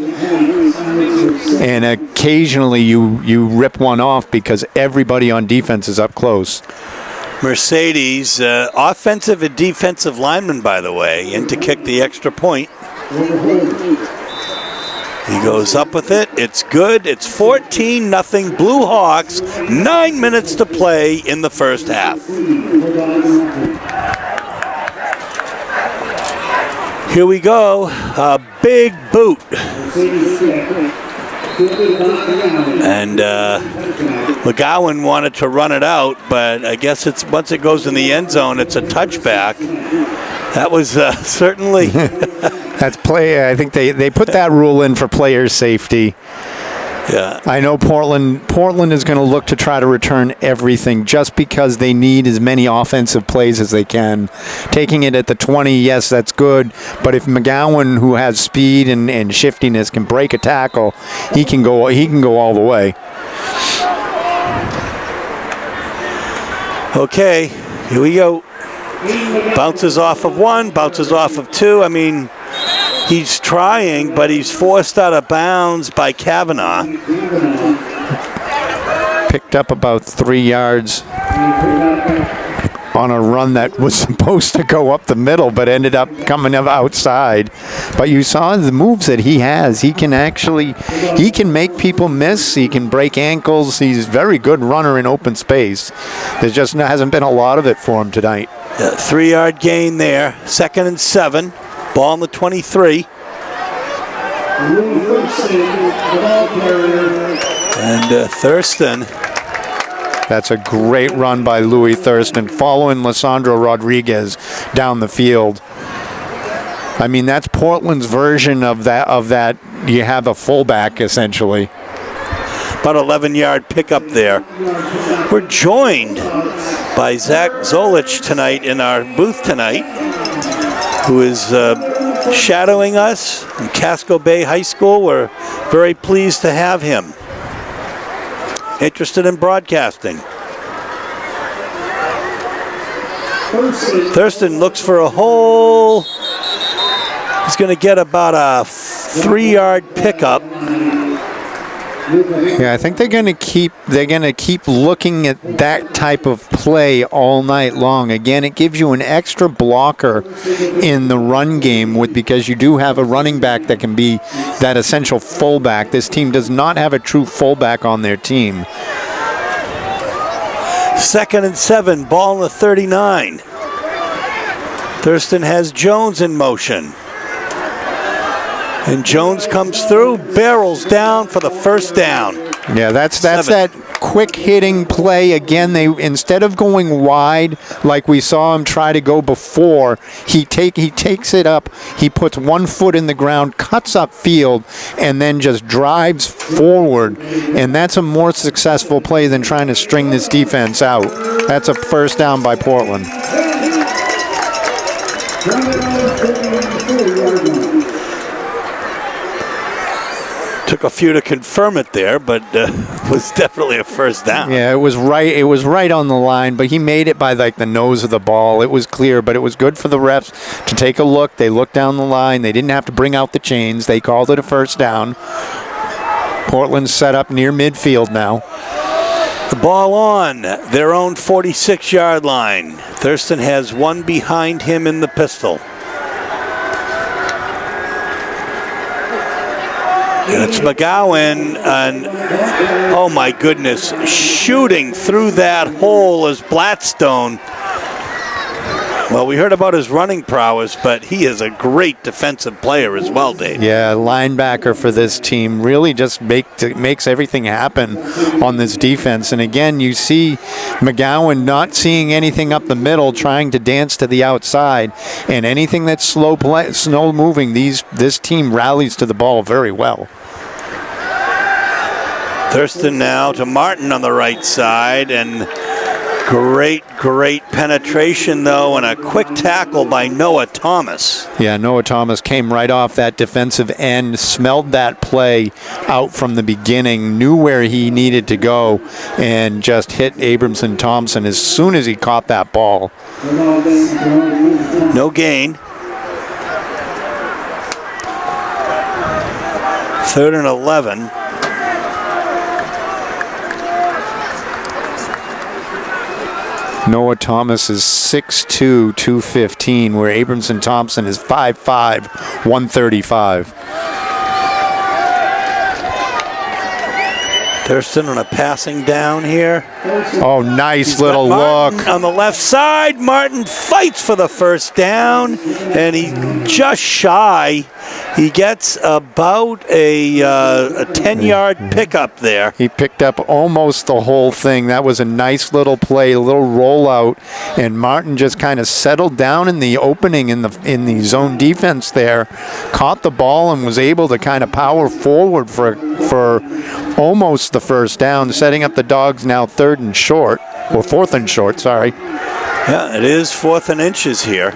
And occasionally you rip one off because everybody on defense is up close. Mercedes, offensive and defensive lineman, by the way, in to kick the extra point. He goes up with it. It's good. It's 14-0 Blue Hawks. 9 minutes to play in the first half. Here we go. A big boot. And McGowan wanted to run it out, but I guess it's once it goes in the end zone, it's a touchback. That was certainly... That's play. I think they put that rule in for player safety. Yeah. I know Portland is going to look to try to return everything just because they need as many offensive plays as they can. Taking it at the 20, yes, that's good. But if McGowan, who has speed and shiftiness, can break a tackle, he can go all the way. Okay, here we go. Bounces off of 1, bounces off of 2. I mean, he's trying, but he's forced out of bounds by Kavanaugh. Picked up about 3 yards on a run that was supposed to go up the middle, but ended up coming up outside. But you saw the moves that he has. He can make people miss. He can break ankles. He's a very good runner in open space. There just hasn't been a lot of it for him tonight. 3-yard gain there. 2nd and 7. Ball on the 23. And Thurston. That's a great run by Louis Thurston, following Lissandro Rodriguez down the field. I mean, that's Portland's version of that. You have a fullback, essentially. About 11-yard pickup there. We're joined by Zach Zolich tonight in our booth tonight, who is shadowing us in Casco Bay High School. We're very pleased to have him. Interested in broadcasting. Thurston looks for a hole. He's going to get about a 3-yard pickup. Yeah, I think they're going to keep looking at that type of play all night long. Again, it gives you an extra blocker in the run game because you do have a running back that can be that essential fullback. This team does not have a true fullback on their team. 2nd and 7, ball on the 39. Thurston has Jones in motion. And Jones comes through, barrels down for the first down. Yeah, that's that quick hitting play. Again, they instead of going wide like we saw him try to go before, he takes it up, he puts 1 foot in the ground, cuts up field, and then just drives forward. And that's a more successful play than trying to string this defense out. That's a first down by Portland. Took a few to confirm it there, but was definitely a first down. Yeah, it was right on the line, but he made it by like the nose of the ball. It was clear, but it was good for the refs to take a look. They looked down the line. They didn't have to bring out the chains. They called it a first down. Portland's set up near midfield now. The ball on their own 46-yard line. Thurston has one behind him in the pistol. And it's McGowan, and oh my goodness, shooting through that hole is Blackstone. Well, we heard about his running prowess, but he is a great defensive player as well, Dave. Yeah, linebacker for this team really just makes everything happen on this defense. And again, you see McGowan not seeing anything up the middle, trying to dance to the outside. And anything that's slow moving, this team rallies to the ball very well. Thurston now to Martin on the right side, and great penetration, though, and a quick tackle by Noah Thomas. Yeah, Noah Thomas came right off that defensive end, smelled that play out from the beginning, knew where he needed to go, and just hit Abramson Thompson as soon as he caught that ball. No gain. 3rd and 11. Noah Thomas is 6'2", 215, where Abramson Thompson is 5'5", 135. Thurston on a passing down here. Oh, nice little look. On the left side, Martin fights for the first down, and he just shy. He gets about a 10-yard pickup there. He picked up almost the whole thing. That was a nice little play, a little rollout, and Martin just kind of settled down in the opening in the zone defense there, caught the ball, and was able to kind of power forward for almost the first down, setting up the Dogs now 4th and short, sorry. Yeah, it is 4th and inches here.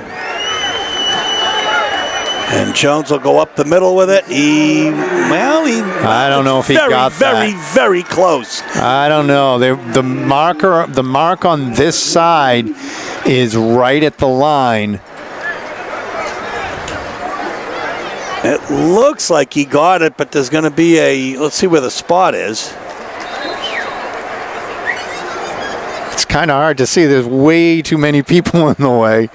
And Jones will go up the middle with it. I don't know if he got that. Very close. I don't know. The mark on this side is right at the line. It looks like he got it, but there's going to be let's see where the spot is. It's kind of hard to see. There's way too many people in the way.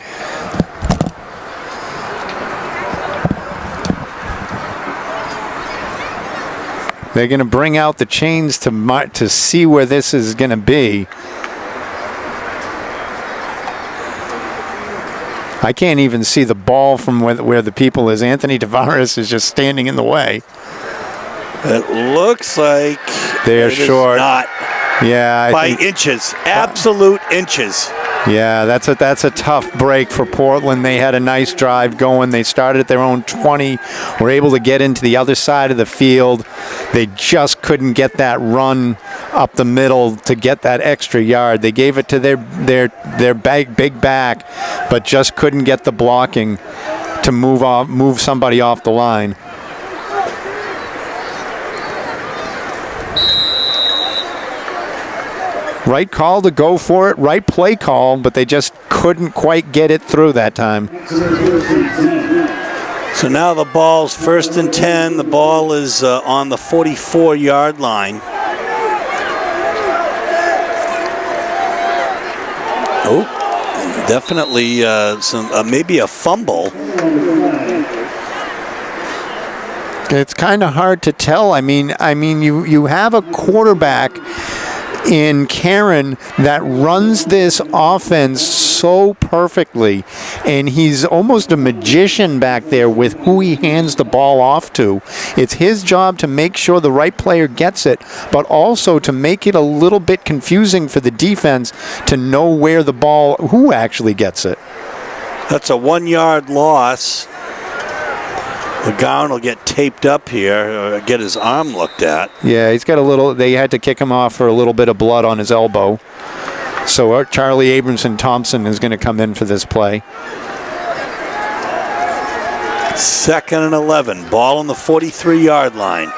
They're going to bring out the chains to see where this is going to be. I can't even see the ball from where the people is. Anthony Tavares is just standing in the way. It looks like they're short. Not. Yeah, by inches, absolute inches. Yeah, that's a tough break for Portland. They had a nice drive going. They started at their own 20, were able to get into the other side of the field. They just couldn't get that run up the middle to get that extra yard. They gave it to their big back, but just couldn't get the blocking to move somebody off the line. Right call to go for it, right play call, but they just couldn't quite get it through that time. So now the ball's 1st and 10. The ball is on the 44-yard line. Oh, definitely maybe a fumble. It's kind of hard to tell. I mean, you have a quarterback in Karen that runs this offense so perfectly, and he's almost a magician back there with who he hands the ball off to. It's his job to make sure the right player gets it, but also to make it a little bit confusing for the defense to know who actually gets it. That's a 1-yard loss. McGowan will get taped up here, or get his arm looked at. Yeah, he's got they had to kick him off for a little bit of blood on his elbow. So Charlie Abramson Thompson is going to come in for this play. 2nd and 11, ball on the 43-yard line.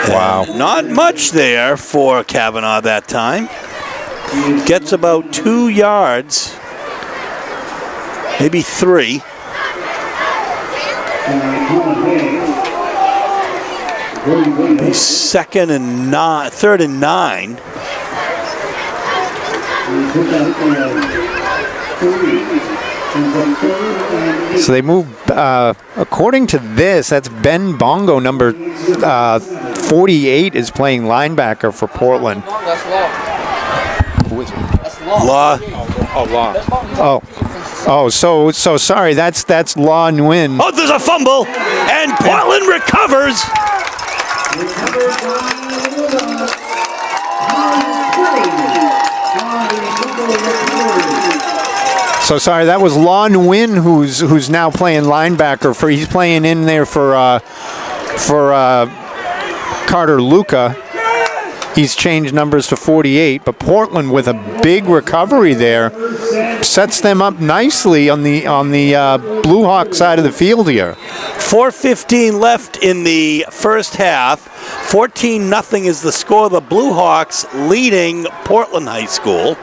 Wow. Not much there for Kavanaugh that time. Gets about 2 yards, maybe 3. Third and 9. So they move, according to this, that's Ben Bongo, number 48, is playing linebacker for Portland. That's Law. Who is it? That's Law. Law. Oh, Law. Oh, so sorry, that's Law Nguyen. Oh, there's a fumble, and Portland recovers. So sorry, that was Law Nguyen who's now playing linebacker for. He's playing in there for Carter Luca. He's changed numbers to 48, but Portland with a big recovery there sets them up nicely on the Blue Hawk side of the field here. 4:15 left in the first half. 14-0 is the score. The Blue Hawks leading Portland High School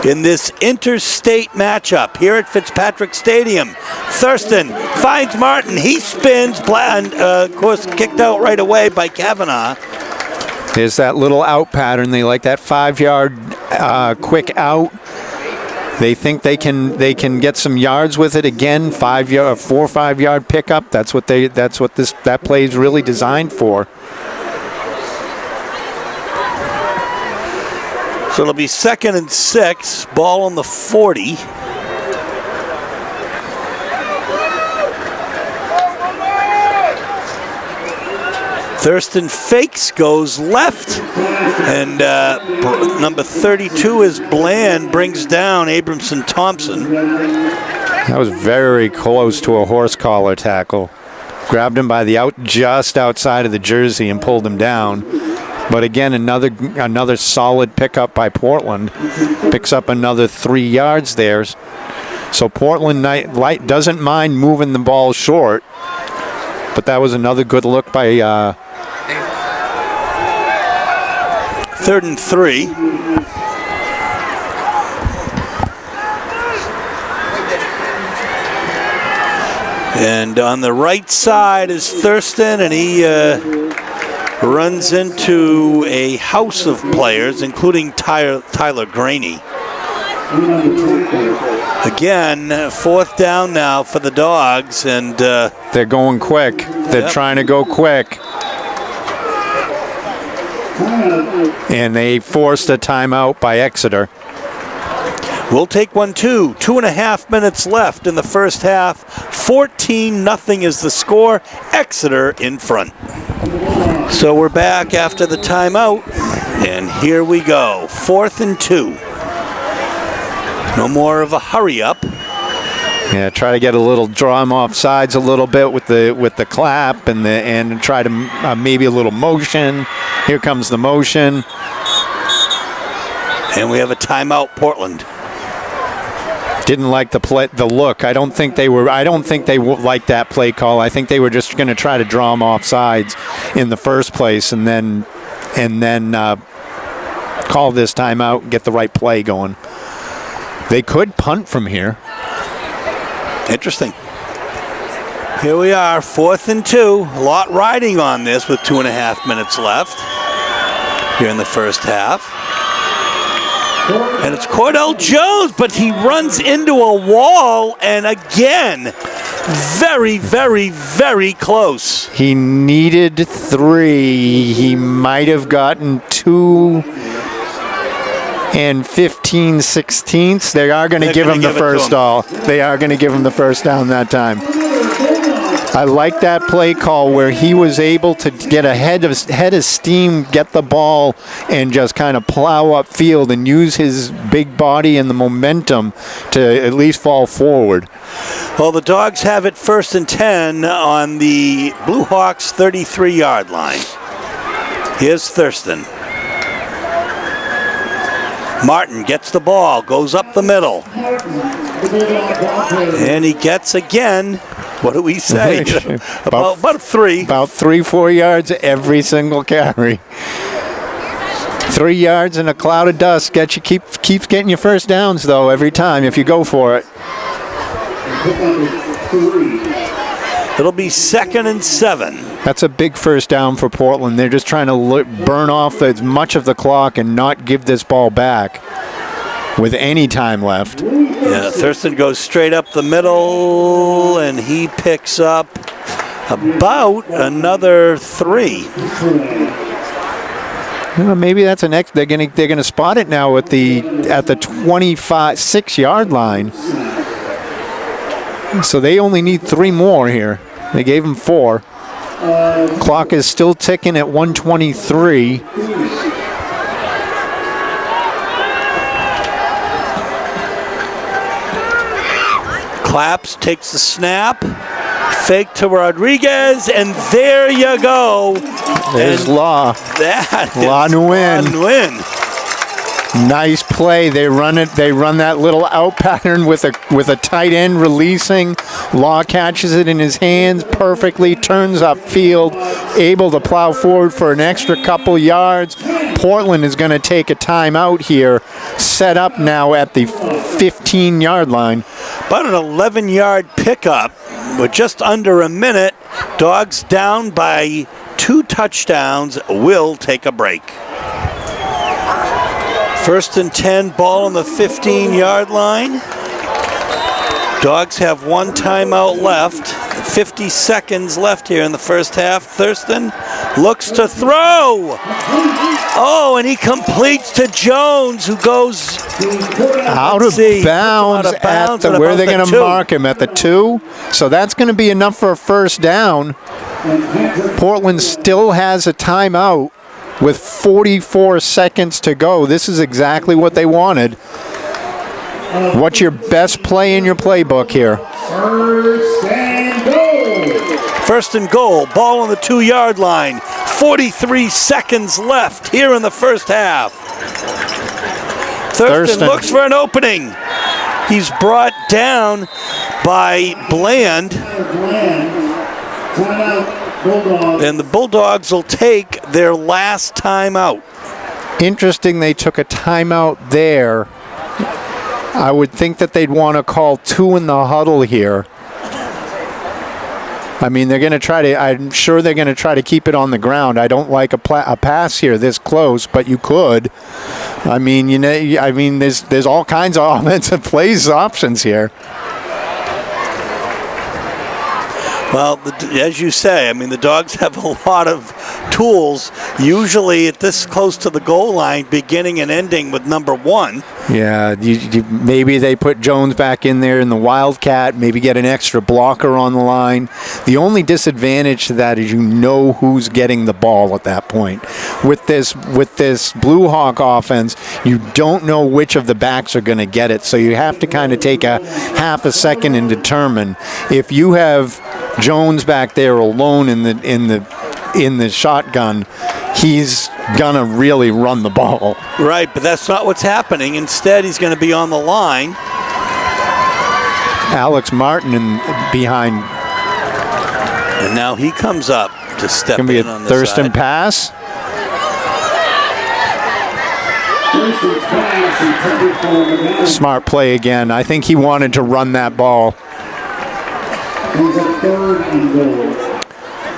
in this interstate matchup here at Fitzpatrick Stadium. Thurston finds Martin. He spins, and of course kicked out right away by Kavanaugh. There's that little out pattern. They like that 5-yard quick out. They think they can get some yards with it again. 4 or 5 yard pickup. That's what that play is really designed for. So it'll be 2nd and 6. Ball on the 40. Thurston fakes, goes left, and number 32 is Bland, brings down Abramson Thompson. That was very close to a horse collar tackle. Grabbed him by the just outside of the jersey and pulled him down. But again, another solid pickup by Portland. Picks up another 3 yards there. So Portland doesn't mind moving the ball short. But that was another good look by 3rd and 3. And on the right side is Thurston, and he runs into a house of players, including Tyler Graney. Again, 4th down now for the Dogs, and they're going quick. They're trying to go quick. And they forced a timeout by Exeter. We'll take one too. 2.5 minutes left in the first half. 14-0 is the score. Exeter in front. So we're back after the timeout, and here we go. 4th and 2. No more of a hurry up. Yeah, try to get draw them off sides a little bit with the clap and try to maybe a little motion. Here comes the motion. And we have a timeout, Portland. Didn't like the look. I don't think they liked that play call. I think they were just going to try to draw them off sides in the first place, and then call this timeout and get the right play going. They could punt from here. Interesting. Here we are, 4th and 2. A lot riding on this with 2.5 minutes left here in the first half. And it's Cordell Jones, but he runs into a wall, and again, very, very, very close. He needed 3. He might have gotten 2 and 15/16. They are going to give him the first down. They are going to give him the first down that time. I like that play call where he was able to get head of steam, get the ball, and just kind of plow upfield and use his big body and the momentum to at least fall forward. Well, the Dogs have it 1st and 10 on the Blue Hawks 33-yard line. Here's Thurston. Martin gets the ball, goes up the middle. And he gets again, what do we say? about 3. About 3-4 yards every single carry. 3 yards in a cloud of dust keeps getting your first downs, though, every time if you go for it. It'll be 2nd and 7. That's a big first down for Portland. They're just trying to burn off as much of the clock and not give this ball back with any time left. Yeah, Thurston goes straight up the middle, and he picks up about another 3. Well, maybe that's an They're gonna spot it now at the 26-yard line. So they only need 3 more here. They gave him 4. Clock is still ticking at 1:23. Claps, takes the snap, fake to Rodriguez, and there you go. There's Law. That La is Nguyen. Nice play. They run that little out pattern with a tight end releasing. Law catches it in his hands perfectly, turns upfield, able to plow forward for an extra couple yards. Portland is going to take a timeout here, set up now at the 15-yard line. About an 11-yard pickup with just under a minute. Dogs down by 2 touchdowns, will take a break. 1st and 10, ball on the 15-yard line. Dogs have 1 timeout left. 50 seconds left here in the first half. Thurston looks to throw. Oh, and he completes to Jones, who goes out of bounds at where are they going to mark him? At the 2. So that's going to be enough for a first down. Portland still has a timeout with 44 seconds to go. This is exactly what they wanted. What's your best play in your playbook here? First and goal. Ball on the 2-yard line. 43 seconds left here in the first half. Thurston looks for an opening. He's brought down by Bland. And the Bulldogs will take their last timeout. Interesting they took a timeout there. I would think that they'd want to call 2 in the huddle here. I mean, they're going to try to, I'm sure they're going to try to keep it on the ground. I don't like a pass here this close, but you could. I mean, there's all kinds of offensive plays options here. Well, as you say, I mean, the Dogs have a lot of tools, usually at this close to the goal line, beginning and ending with number 1. Yeah, maybe they put Jones back in there in the Wildcat, maybe get an extra blocker on the line. The only disadvantage to that is you know who's getting the ball at that point. With this Blue Hawk offense, you don't know which of the backs are going to get it, so you have to kind of take a half a second and determine. If you have Jones back there alone in the shotgun, he's gonna really run the ball. Right, but that's not what's happening. Instead, he's going to be on the line. Alex Martin behind. And now he comes up to step in on the Thurston side. pass. Smart play again. I think he wanted to run that ball.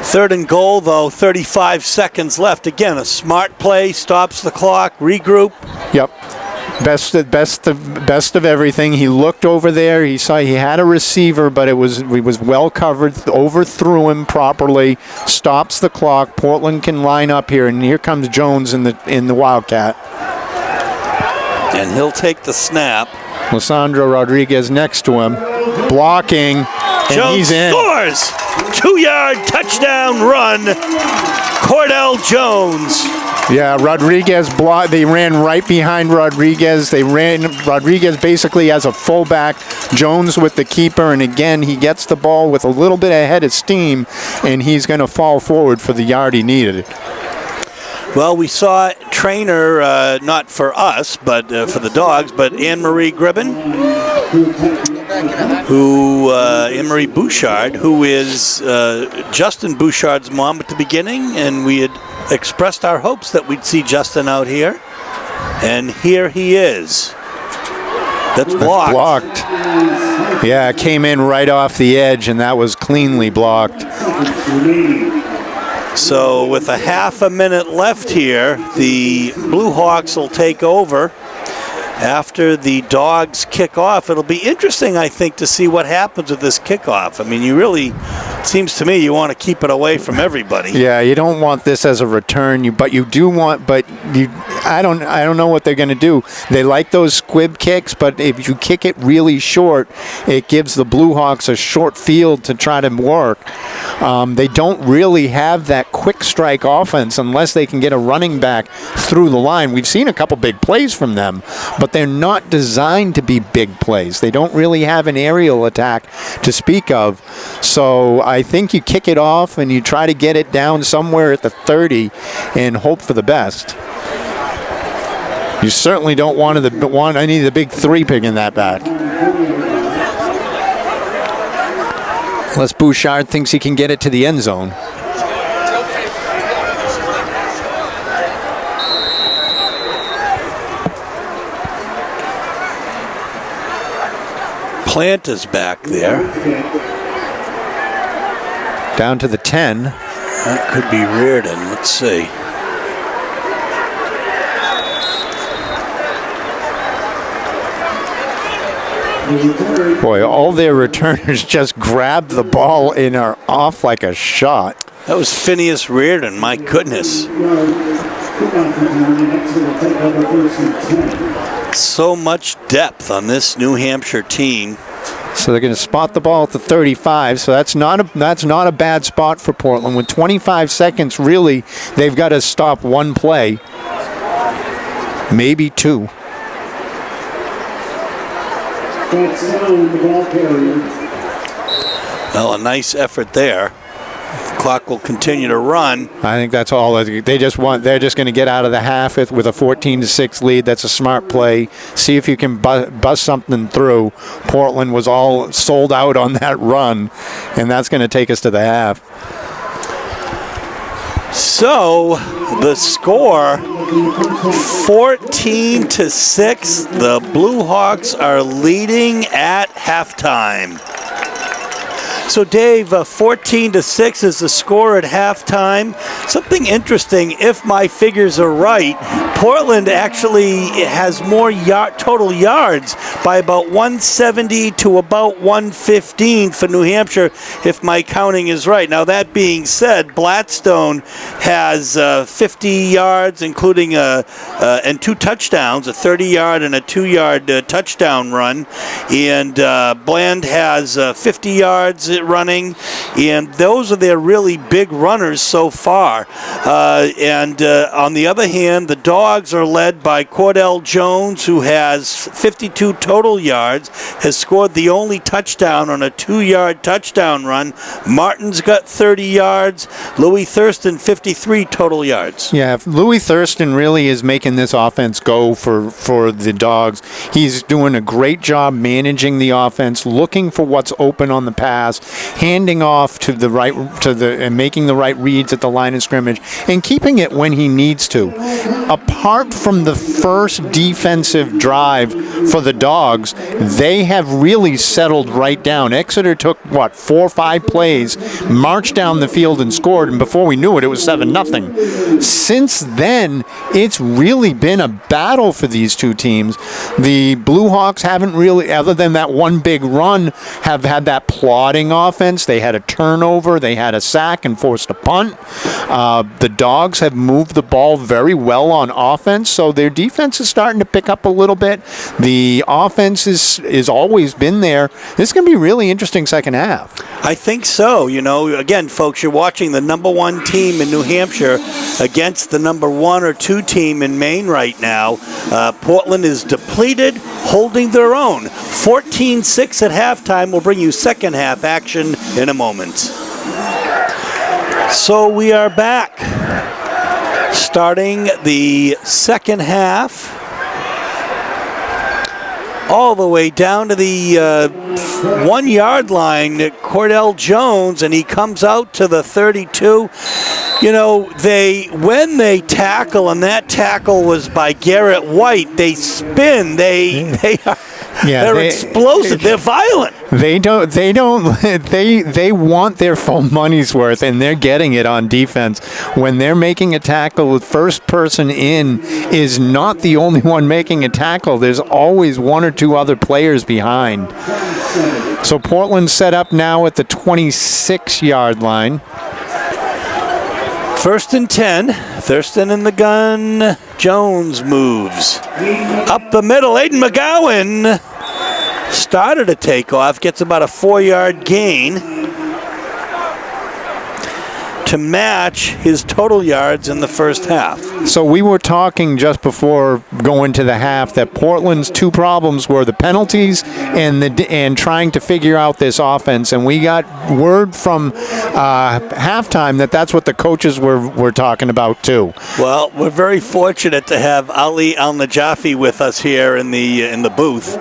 3rd and goal, though, 35 seconds left. Again, a smart play, stops the clock, regroup. Yep. Best of everything. He looked over there. He saw he had a receiver, but he was well covered. Overthrew him properly. Stops the clock. Portland can line up here, and here comes Jones in the Wildcat. And he'll take the snap. Lissandro Rodriguez next to him, blocking. Jones he's in. Scores! 2-yard touchdown run. Cordell Jones. Yeah, Rodriguez blocked. They ran right behind Rodriguez. Rodriguez basically as a fullback. Jones with the keeper, and again he gets the ball with a little bit of head of steam, and he's going to fall forward for the yard he needed. Well, we saw trainer, not for us, but for the Dogs, but Anne-Marie Gribben, Anne-Marie Bouchard, who is Justin Bouchard's mom at the beginning, and we had expressed our hopes that we'd see Justin out here, and here he is. That's blocked. Yeah, it came in right off the edge, and that was cleanly blocked. So with a half a minute left here, the Blue Hawks will take over. After the Dogs kick off, it'll be interesting, I think, to see what happens with this kickoff. I mean, you really, it seems to me, you want to keep it away from everybody. Yeah, you don't want this as a return, I don't know what they're going to do. They like those squib kicks, but if you kick it really short, it gives the Blue Hawks a short field to try to work. They don't really have that quick strike offense unless they can get a running back through the line. We've seen a couple big plays from them, but they're not designed to be big plays. They don't really have an aerial attack to speak of. So I think you kick it off and you try to get it down somewhere at the 30 and hope for the best. You certainly don't want any of the big three picking that back. Unless Bouchard thinks he can get it to the end zone. Plant is back there. Down to the 10. That could be Reardon. Let's see. Boy, all their returners just grabbed the ball and are off like a shot. That was Phineas Reardon. My goodness. So much depth on this New Hampshire team. So they're going to spot the ball at the 35. So that's not a bad spot for Portland. With 25 seconds, really, they've got to stop one play, maybe two. Well, a nice effort there. Clock will continue to run. I think that's all. They're just going to get out of the half with a 14-6 lead. That's a smart play. See if you can bust something through. Portland was all sold out on that run, and that's going to take us to the half. So the score, 14-6. The Blue Hawks are leading at halftime. So Dave, 14-6 is the score at halftime. Something interesting, if my figures are right, Portland actually has more total yards by about 170 to about 115 for New Hampshire, if my counting is right. Now that being said, Blackstone has 50 yards, including and 2 touchdowns, a 30-yard and a 2-yard touchdown run, and Bland has 50 yards running, and those are their really big runners so far. And on the other hand, the Dogs are led by Cordell Jones, who has 52 total yards, has scored the only touchdown on a 2-yard touchdown run. Martin's got 30 yards. Louis Thurston, 53 total yards. Yeah, Louis Thurston really is making this offense go for the Dogs. He's doing a great job managing the offense, looking for what's open on the pass, handing off to the right and making the right reads at the line of scrimmage, and keeping it when he needs to. Apart from the first defensive drive for the Dogs, they have really settled right down. Exeter took 4 or 5 plays, marched down the field and scored, and before we knew it, it was 7-0. Since then, it's really been a battle for these two teams. The Blue Hawks haven't really, other than that one big run, have had that plodding offense. They had a turnover, they had a sack and forced a punt. The Dogs have moved the ball very well on offense, so their defense is starting to pick up a little bit. The offense is always been there. This is going to be a really interesting second half. I think so. You know, again, folks, you're watching the number 1 team in New Hampshire against the number 1 or 2 team in Maine right now. Portland is depleted, holding their own. 14-6 at halftime. We'll bring you second half action in a moment. So we are back, starting the second half, all the way down to the 1-yard line. Cordell Jones, and he comes out to the 32. You know, when they tackle, and that tackle was by Garrett White, they spin. They are Yeah, They're explosive. They're violent. They want their full money's worth, and they're getting it on defense. When they're making a tackle, the first person in is not the only one making a tackle. There's always one or two other players behind. So Portland's set up now at the 26-yard line. 1st and 10. Thurston in the gun. Jones moves. Up the middle. Aiden McGowan started a takeoff. Gets about a 4-yard gain to match his total yards in the first half. So we were talking just before going to the half that Portland's two problems were the penalties and trying to figure out this offense. And we got word from halftime that that's what the coaches were talking about too. Well, we're very fortunate to have Ali Al-Najafi with us here in the booth.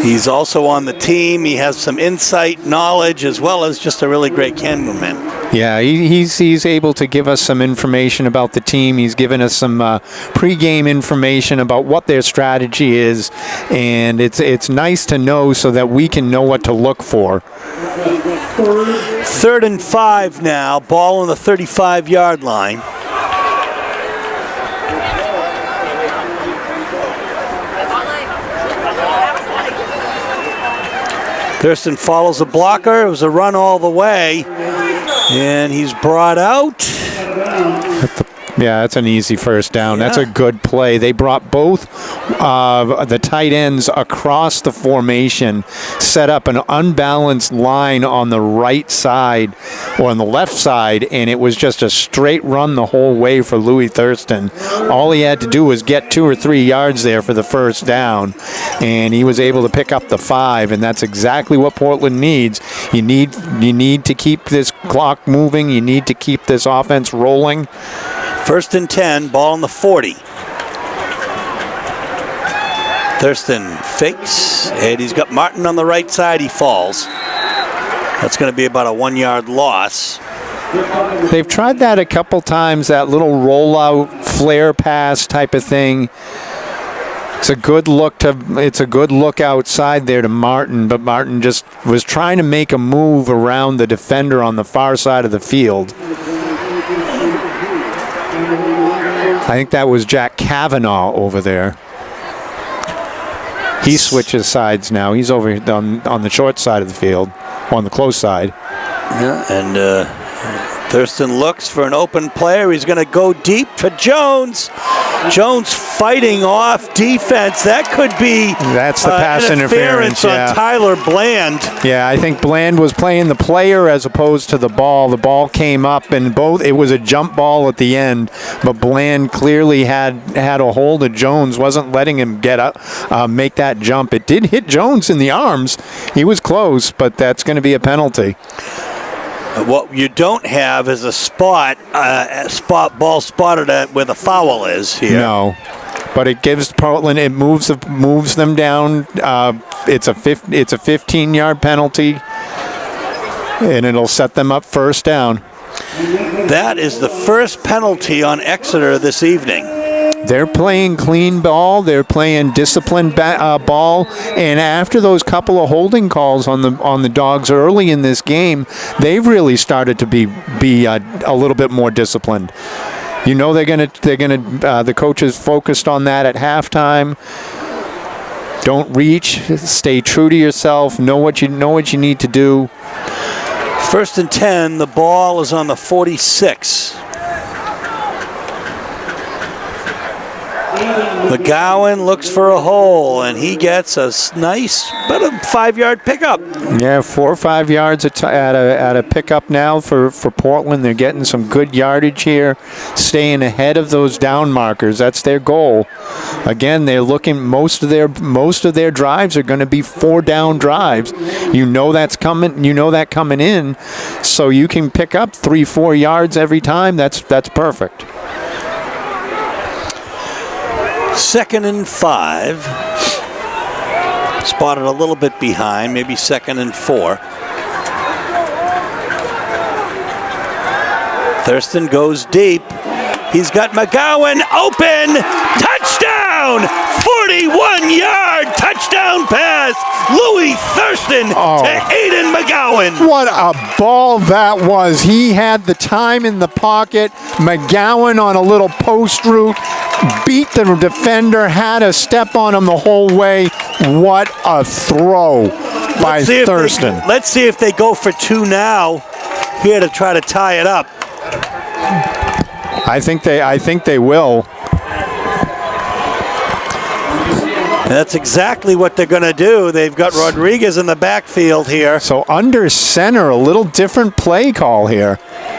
He's also on the team. He has some insight, knowledge, as well as just a really great cameraman. Yeah, he's able to give us some information about the team. He's given us some pregame information about what their strategy is, and it's nice to know so that we can know what to look for. 3rd and 5 now. Ball on the 35-yard line. Thurston follows a blocker. It was a run all the way. And he's brought out. Yeah, that's an easy first down. Yeah. That's a good play. They brought both the tight ends across the formation, set up an unbalanced line on the right side or on the left side, and it was just a straight run the whole way for Louis Thurston. All he had to do was get 2 or 3 yards there for the first down, and he was able to pick up the 5, and that's exactly what Portland needs. You need to keep this clock moving. You need to keep this offense rolling. 1st and 10, ball on the 40. Thurston fakes, and he's got Martin on the right side. He falls. That's going to be about a 1-yard loss. They've tried that a couple times, that little rollout flare pass type of thing. It's a good look outside there to Martin, but Martin just was trying to make a move around the defender on the far side of the field. I think that was Jack Kavanaugh over there. He switches sides now. He's over on the short side of the field, on the close side. Yeah, and Thurston looks for an open player. He's going to go deep for Jones. Jones fighting off defense. That could be that's the pass interference on Tyler Bland. Yeah, I think Bland was playing the player as opposed to the ball. The ball came up, and it was a jump ball at the end, but Bland clearly had a hold of Jones, wasn't letting him get up, make that jump. It did hit Jones in the arms. He was close, but that's going to be a penalty. What you don't have is a ball spotted at where the foul is here. No, but it gives Portland. It moves them down. It's a 15-yard penalty, and it'll set them up first down. That is the first penalty on Exeter this evening. They're playing clean ball. They're playing disciplined ball. And after those couple of holding calls on the Dogs early in this game, they've really started to be a little bit more disciplined. You know the coaches focused on that at halftime. Don't reach. Stay true to yourself. Know what you need to do. 1st and 10. The ball is on the 46. McGowan looks for a hole, and he gets a nice, about a 5-yard pickup. Yeah, 4 or 5 yards at a pickup now for Portland. They're getting some good yardage here, staying ahead of those down markers. That's their goal. Again, they're looking. Most of their drives are going to be 4-down drives. You know that's coming. You know that coming in, so you can pick up 3-4 yards every time. That's perfect. 2nd and 5. Spotted a little bit behind, maybe 2nd and 4. Thurston goes deep. He's got McGowan open. Touchdown! 41-yard touchdown pass. Louis Thurston to Aiden McGowan. What a ball that was. He had the time in the pocket. McGowan on a little post route, beat the defender, had a step on him the whole way. What a throw by Thurston. Let's see if they go for 2 now here to try to tie it up. I think they will. That's exactly what they're going to do. They've got Rodriguez in the backfield here. So under center, a little different play call here.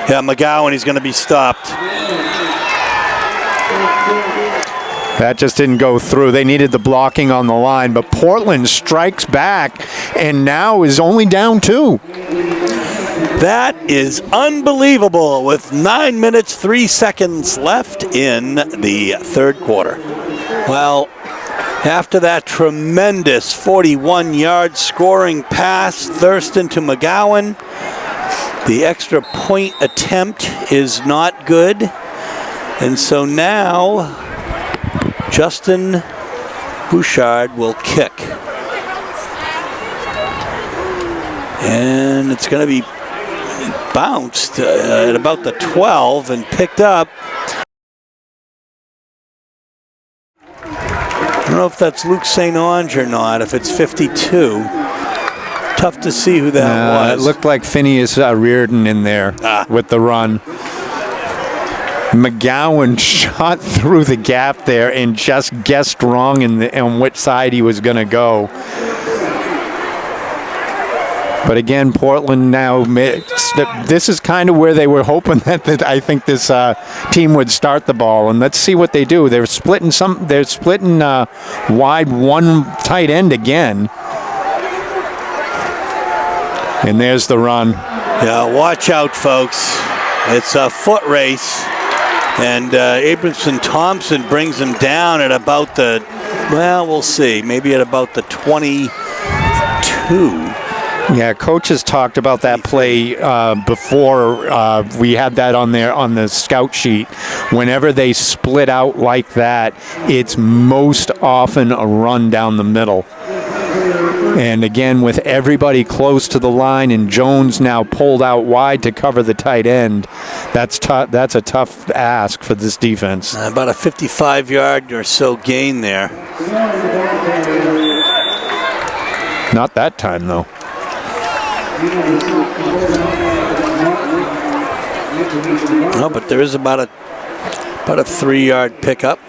Yeah, McGowan, he's going to be stopped. That just didn't go through. They needed the blocking on the line, but Portland strikes back and now is only down 2. That is unbelievable with 9 minutes, 3 seconds left in the third quarter. Well, after that tremendous 41-yard scoring pass, Thurston to McGowan, the extra point attempt is not good. And so now Justin Bouchard will kick. And it's going to be bounced at about the 12 and picked up. I don't know if that's Luke St. Onge or not, if it's 52. Tough to see who that was. It looked like Phineas Reardon in there with the run. McGowan shot through the gap there and just guessed wrong on which side he was going to go. But again, Portland now, this is kind of where they were hoping that I think this team would start the ball. And let's see what they do. They're splitting wide one tight end again. And there's the run. Yeah, watch out, folks. It's a foot race. And Abramson Thompson brings him down at about the, well, we'll see, maybe at about the 22. Yeah, coaches talked about that play before we had that on the scout sheet. Whenever they split out like that, it's most often a run down the middle. And again, with everybody close to the line and Jones now pulled out wide to cover the tight end, that's a tough ask for this defense. About a 55-yard or so gain there. Not that time, though. No, but there is about a 3-yard pickup.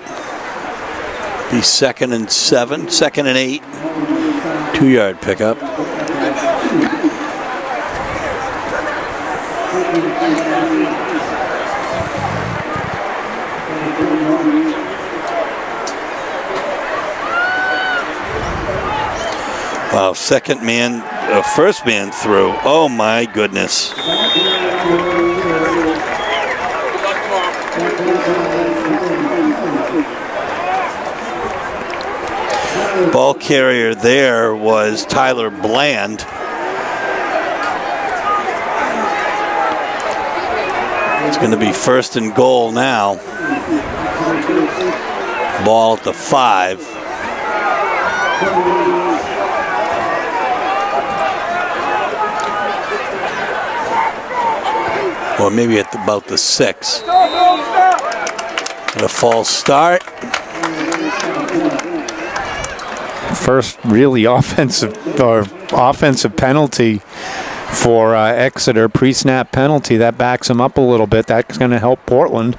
Be 2nd and 7, 2nd and 8. 2-yard pickup. Wow, first man through. Oh my goodness. Ball carrier there was Tyler Bland. It's going to be 1st and goal now. Ball at the 5. Or maybe at about the 6. And a false start. First really offensive penalty for Exeter, pre-snap penalty. That backs them up a little bit. That's going to help Portland.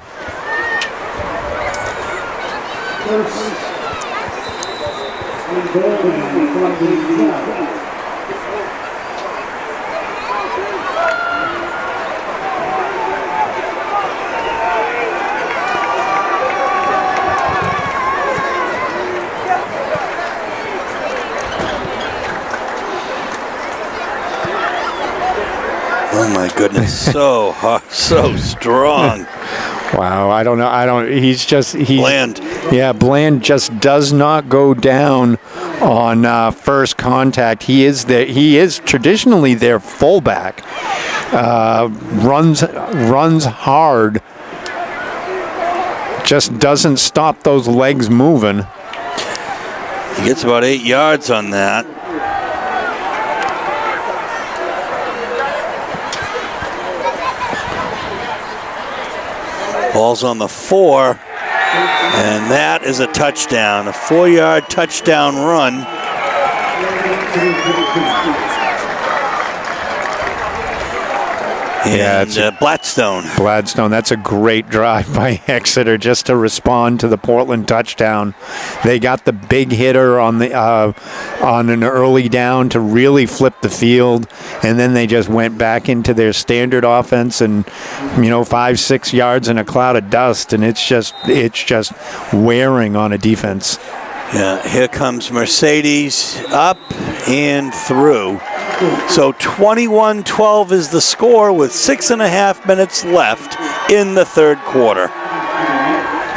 Oh my goodness, so hard, so strong. Wow, I don't know. He's Bland. Yeah, Bland just does not go down on first contact. He is traditionally their fullback. Runs hard. Just doesn't stop those legs moving. He gets about 8 yards on that. Ball's on the 4, and that is a touchdown, a 4-yard touchdown run. Yeah, and Gladstone, that's a great drive by Exeter just to respond to the Portland touchdown. They got the big hitter on an early down to really flip the field, and then they just went back into their standard offense and 5-6 yards in a cloud of dust, and it's just wearing on a defense. Yeah, here comes Mercedes up and through. So 21-12 is the score with 6.5 minutes left in the third quarter.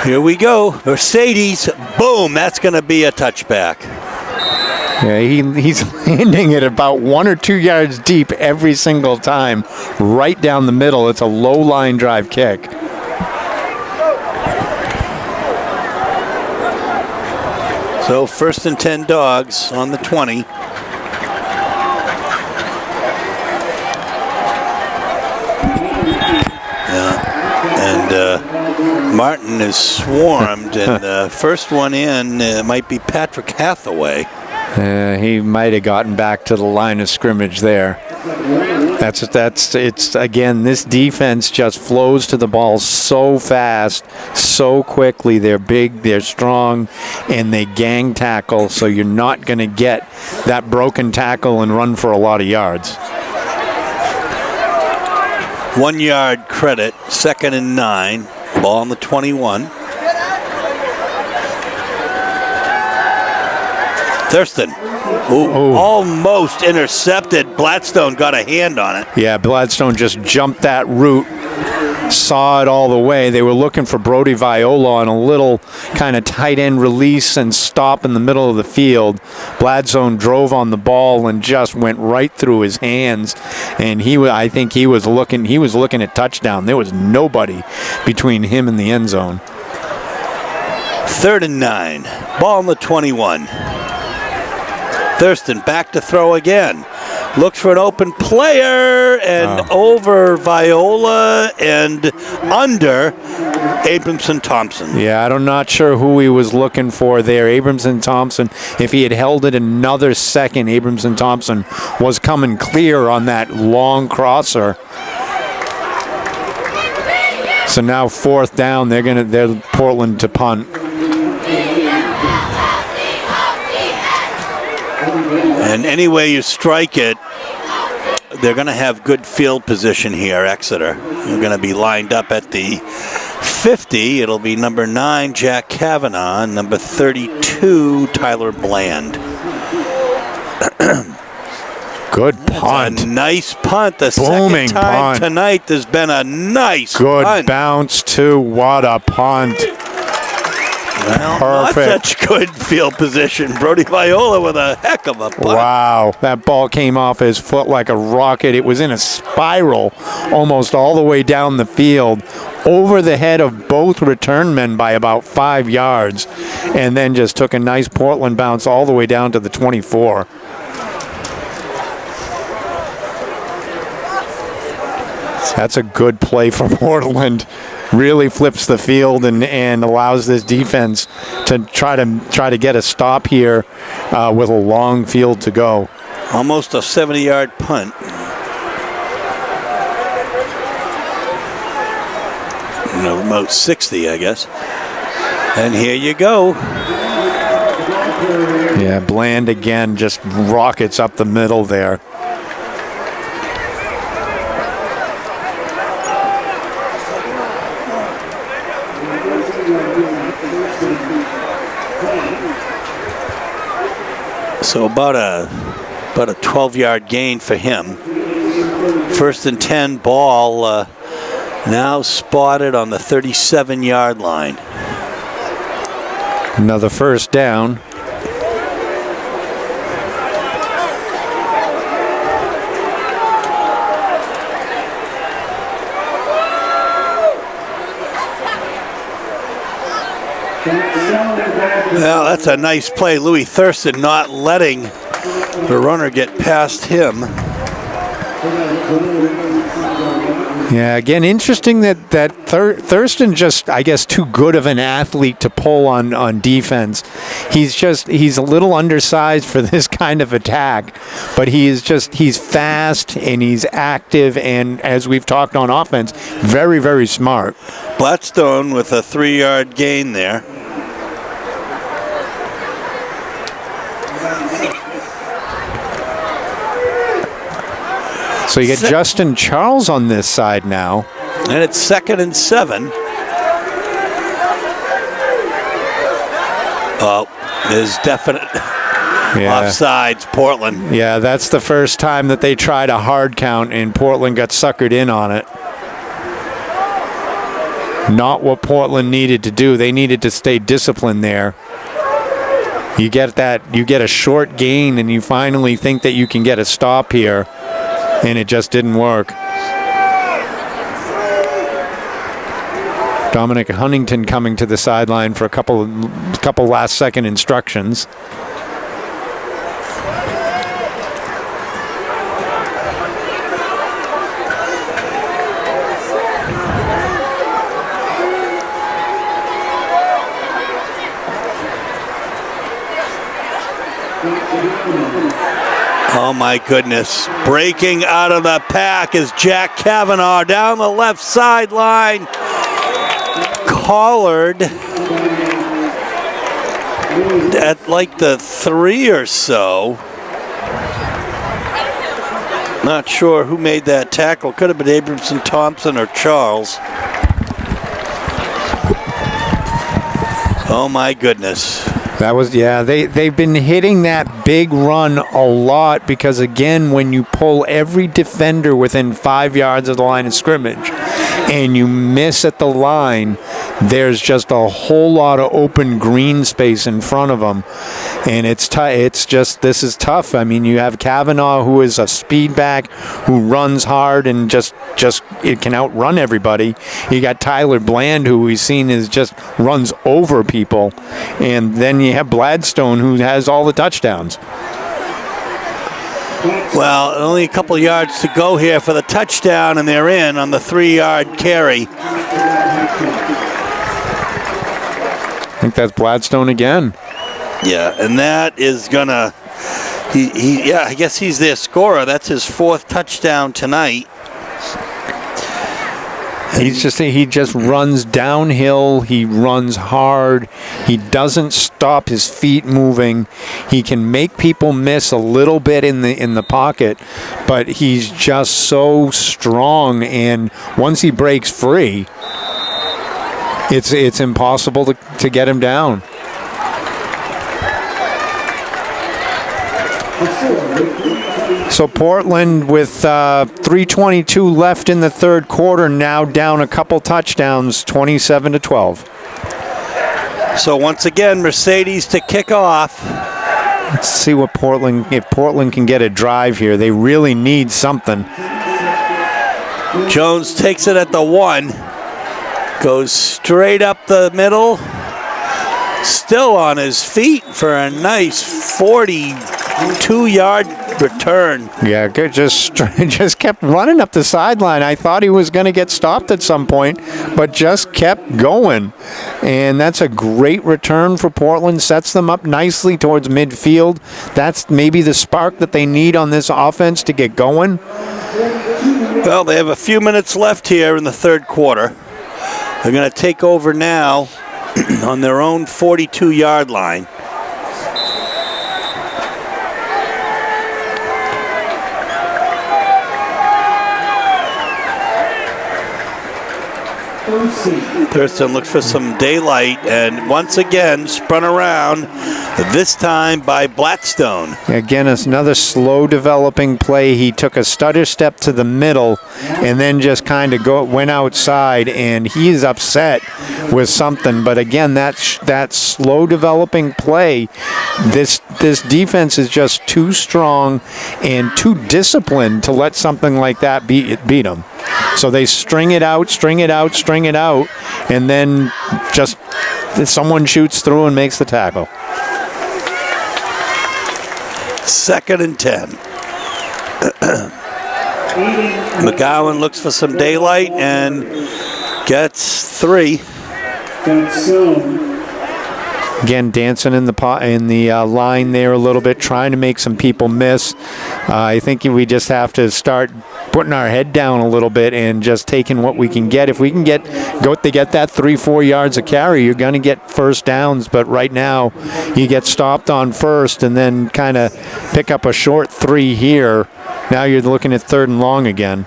Here we go. Mercedes, boom, that's going to be a touchback. Yeah, he's landing it about 1 or 2 yards deep every single time, right down the middle. It's a low line drive kick. So 1st and 10 Dogs on the 20. Yeah, and Martin is swarmed, and the first one in might be Patrick Hathaway. He might have gotten back to the line of scrimmage there. It's again, this defense just flows to the ball so fast, so quickly. They're big, they're strong, and they gang tackle, so you're not going to get that broken tackle and run for a lot of yards. 1 yard credit, 2nd and 9, ball on the 21. Thurston, almost intercepted. Gladstone got a hand on it. Yeah, Gladstone just jumped that route, saw it all the way. They were looking for Brody Viola on a little kind of tight end release and stop in the middle of the field. Gladstone drove on the ball and just went right through his hands. And I think he was looking at touchdown. There was nobody between him and the end zone. 3rd and 9, ball on the 21. Thurston back to throw again. Looks for an open player and over Viola and under Abramson Thompson. Yeah, I'm not sure who he was looking for there. Abramson Thompson, if he had held it another second, Abramson Thompson was coming clear on that long crosser. So now 4th down, they're Portland to punt. And any way you strike it, they're going to have good field position here, Exeter. They're going to be lined up at the 50. It'll be number 9, Jack Kavanaugh, and number 32, Tyler Bland. Good punt. A nice punt. The Booming second time punt. tonight there's been a nice Good punt. bounce, too. What a punt. Well, Perfect. not such good field position. Brody Viola with a heck of a punt. Wow, that ball came off his foot like a rocket. It was in a spiral almost all the way down the field, over the head of both return men by about 5 yards, and then just took a nice Portland bounce all the way down to the 24. That's a good play for Portland. Really flips the field and allows this defense to try to get a stop here with a long field to go. Almost a 70-yard punt. About 60, I guess. And here you go. Yeah, Bland again just rockets up the middle there. So about a 12-yard gain for him. 1st and 10 ball now spotted on the 37-yard line. Another 1st down. Well, that's a nice play. Louis Thurston not letting the runner get past him. Yeah, again, interesting that Thurston just, I guess, too good of an athlete to pull on defense. He's a little undersized for this kind of attack, but he's fast and he's active, and as we've talked on offense, very, very smart. Blackstone with a 3-yard gain there. So you get Justin Charles on this side now. And it's 2nd and 7. Oh, there's definite offsides, Portland. Yeah, that's the first time that they tried a hard count and Portland got suckered in on it. Not what Portland needed to do. They needed to stay disciplined there. You get a short gain and you finally think that you can get a stop here. And it just didn't work. Dominic Huntington coming to the sideline for a couple last-second instructions. Oh my goodness. Breaking out of the pack is Jack Kavanaugh down the left sideline. Collared at like the 3 or so. Not sure who made that tackle. Could have been Abramson, Thompson, or Charles. Oh my goodness. That was, they've been hitting that big run a lot because, again, when you pull every defender within 5 yards of the line of scrimmage and you miss at the line, there's just a whole lot of open green space in front of them. And this is tough. I mean, you have Kavanaugh, who is a speed back, who runs hard and just it can outrun everybody. You got Tyler Bland, who we've seen is just runs over people. And then you have Gladstone, who has all the touchdowns. Well, only a couple yards to go here for the touchdown, and they're in on the 3-yard carry. I think that's Gladstone again. Yeah, and that is gonna. I guess he's their scorer. That's his 4th touchdown tonight. He just runs downhill. He runs hard. He doesn't stop his feet moving. He can make people miss a little bit in the pocket, but he's just so strong. And once he breaks free, it's impossible to get him down. So Portland, with 3:22 left in the third quarter, now down a couple touchdowns, 27-12. So once again, Mercedes to kick off. Let's see if Portland can get a drive here. They really need something. Jones takes it at the 1. Goes straight up the middle. Still on his feet for a nice 42-yard return. Yeah, good. Just kept running up the sideline. I thought he was going to get stopped at some point, but just kept going. And that's a great return for Portland. Sets them up nicely towards midfield. That's maybe the spark that they need on this offense to get going. Well, they have a few minutes left here in the third quarter. They're going to take over now on their own 42-yard line. Thurston looks for some daylight and once again spun around, this time by Blackstone. Again, it's another slow developing play. He took a stutter step to the middle and then just kind of went outside, and he's upset with something. But again, that slow developing play, this defense is just too strong and too disciplined to let something like that beat them. So they string it out, and then just someone shoots through and makes the tackle. 2nd and 10. McGowan looks for some daylight and gets 3. Again, dancing in the line there a little bit, trying to make some people miss. I think we just have to start putting our head down a little bit and just taking what we can get. If we can get that 3-4 yards of carry, you're going to get first downs. But right now, you get stopped on first and then kind of pick up a short 3 here. Now you're looking at 3rd and long again.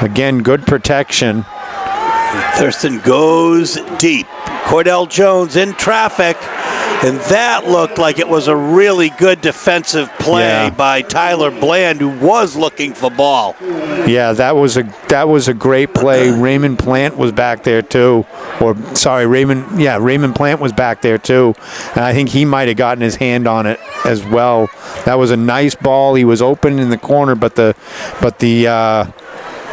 Again, good protection. Thurston goes deep. Cordell Jones in traffic, and that looked like it was a really good defensive play by Tyler Bland, who was looking for ball. Yeah, that was a great play. Raymond Plant was back there too. Raymond Plant was back there too. And I think he might have gotten his hand on it as well. That was a nice ball. He was open in the corner, but the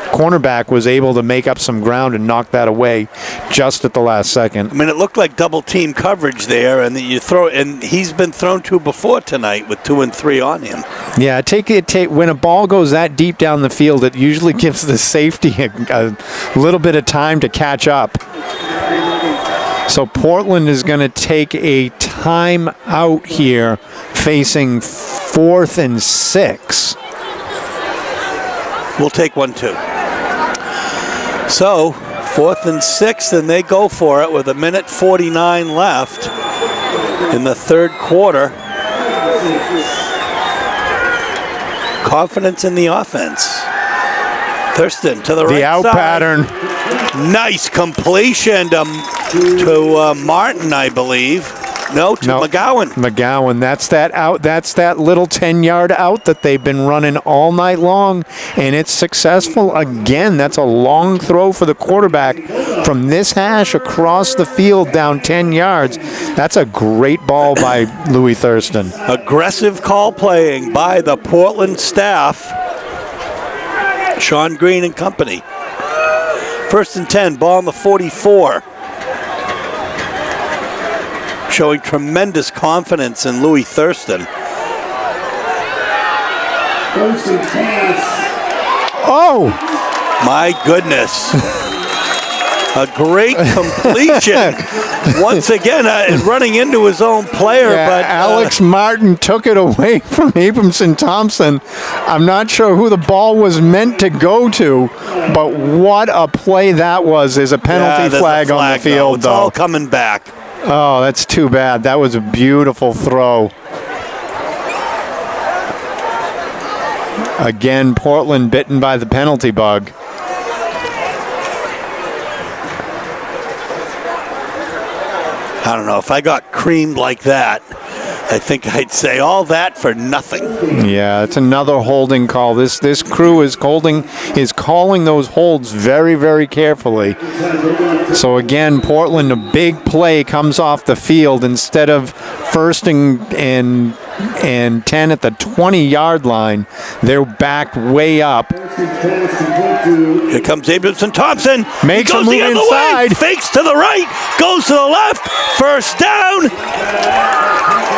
cornerback was able to make up some ground and knock that away just at the last second. I mean, it looked like double team coverage there, and he's been thrown to before tonight with 2 and 3 on him. Yeah, when a ball goes that deep down the field, it usually gives the safety a little bit of time to catch up. So Portland is going to take a timeout here, facing 4th and 6. We'll take one too. So 4th and 6, and they go for it with 1:49 left in the 3rd quarter. Confidence in the offense. Thurston to the right side. The out pattern. Nice completion to Martin, I believe. No, McGowan. McGowan. That's that out. That's that little 10-yard out that they've been running all night long, and it's successful again. That's a long throw for the quarterback from this hash across the field down 10 yards. That's a great ball by Louis Thurston. Aggressive call playing by the Portland staff. Sean Green and company. 1st and 10, ball on the 44. Showing tremendous confidence in Louis Thurston. Oh! My goodness. A great completion. Once again, running into his own player. Yeah, but Alex Martin took it away from Abramson Thompson. I'm not sure who the ball was meant to go to, but what a play that was. There's a penalty flag on the field, It's all coming back. Oh, that's too bad. That was a beautiful throw. Again, Portland bitten by the penalty bug. I don't know. If I got creamed like that, I think I'd say all that for nothing. Yeah, it's another holding call. This crew is calling those holds very, very carefully. So again, Portland, a big play comes off the field. Instead of 1st and 10 at the 20-yard line, they're backed way up. Here comes Abramson Thompson. Makes a move inside. Fakes to the right. Goes to the left. First down.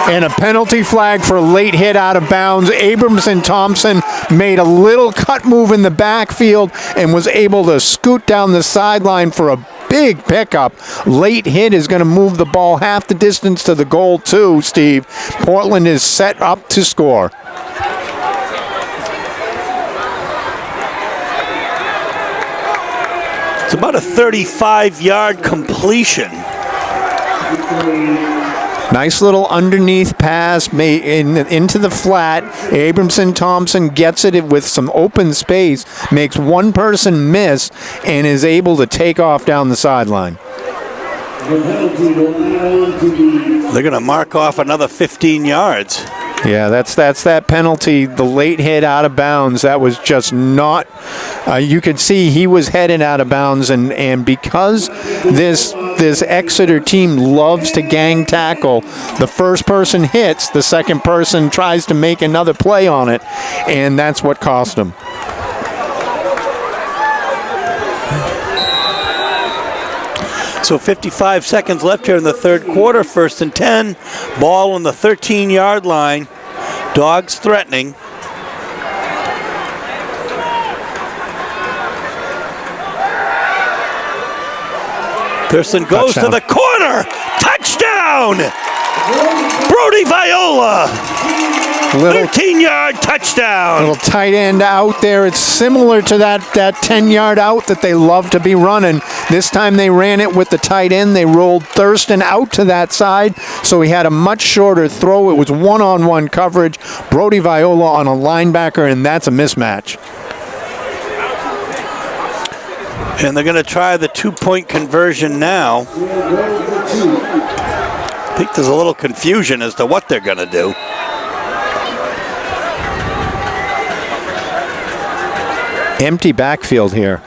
And a penalty flag for late hit out of bounds. Abramson Thompson made a little cut move in the backfield and was able to scoot down the sideline for a big pickup. Late hit is going to move the ball half the distance to the goal too, Steve. Portland is set up to score. It's about a 35-yard completion. Nice little underneath pass into the flat. Abramson Thompson gets it with some open space, makes one person miss, and is able to take off down the sideline. They're going to mark off another 15 yards. Yeah, that's that penalty, the late hit out of bounds. That was just not, you could see he was headed out of bounds, and because this Exeter team loves to gang tackle, the first person hits, the second person tries to make another play on it, and that's what cost them. So 55 seconds left here in the third quarter, 1st and 10. Ball on the 13-yard line. Dogs threatening. Pearson goes to the corner. Touchdown! Brody Viola. 13-yard touchdown. Little tight end out there. It's similar to that 10-yard out that they love to be running. This time they ran it with the tight end. They rolled Thurston out to that side, so he had a much shorter throw. It was one-on-one coverage. Brody Viola on a linebacker, and that's a mismatch. And they're going to try the two-point conversion now. I think there's a little confusion as to what they're going to do. Empty backfield here.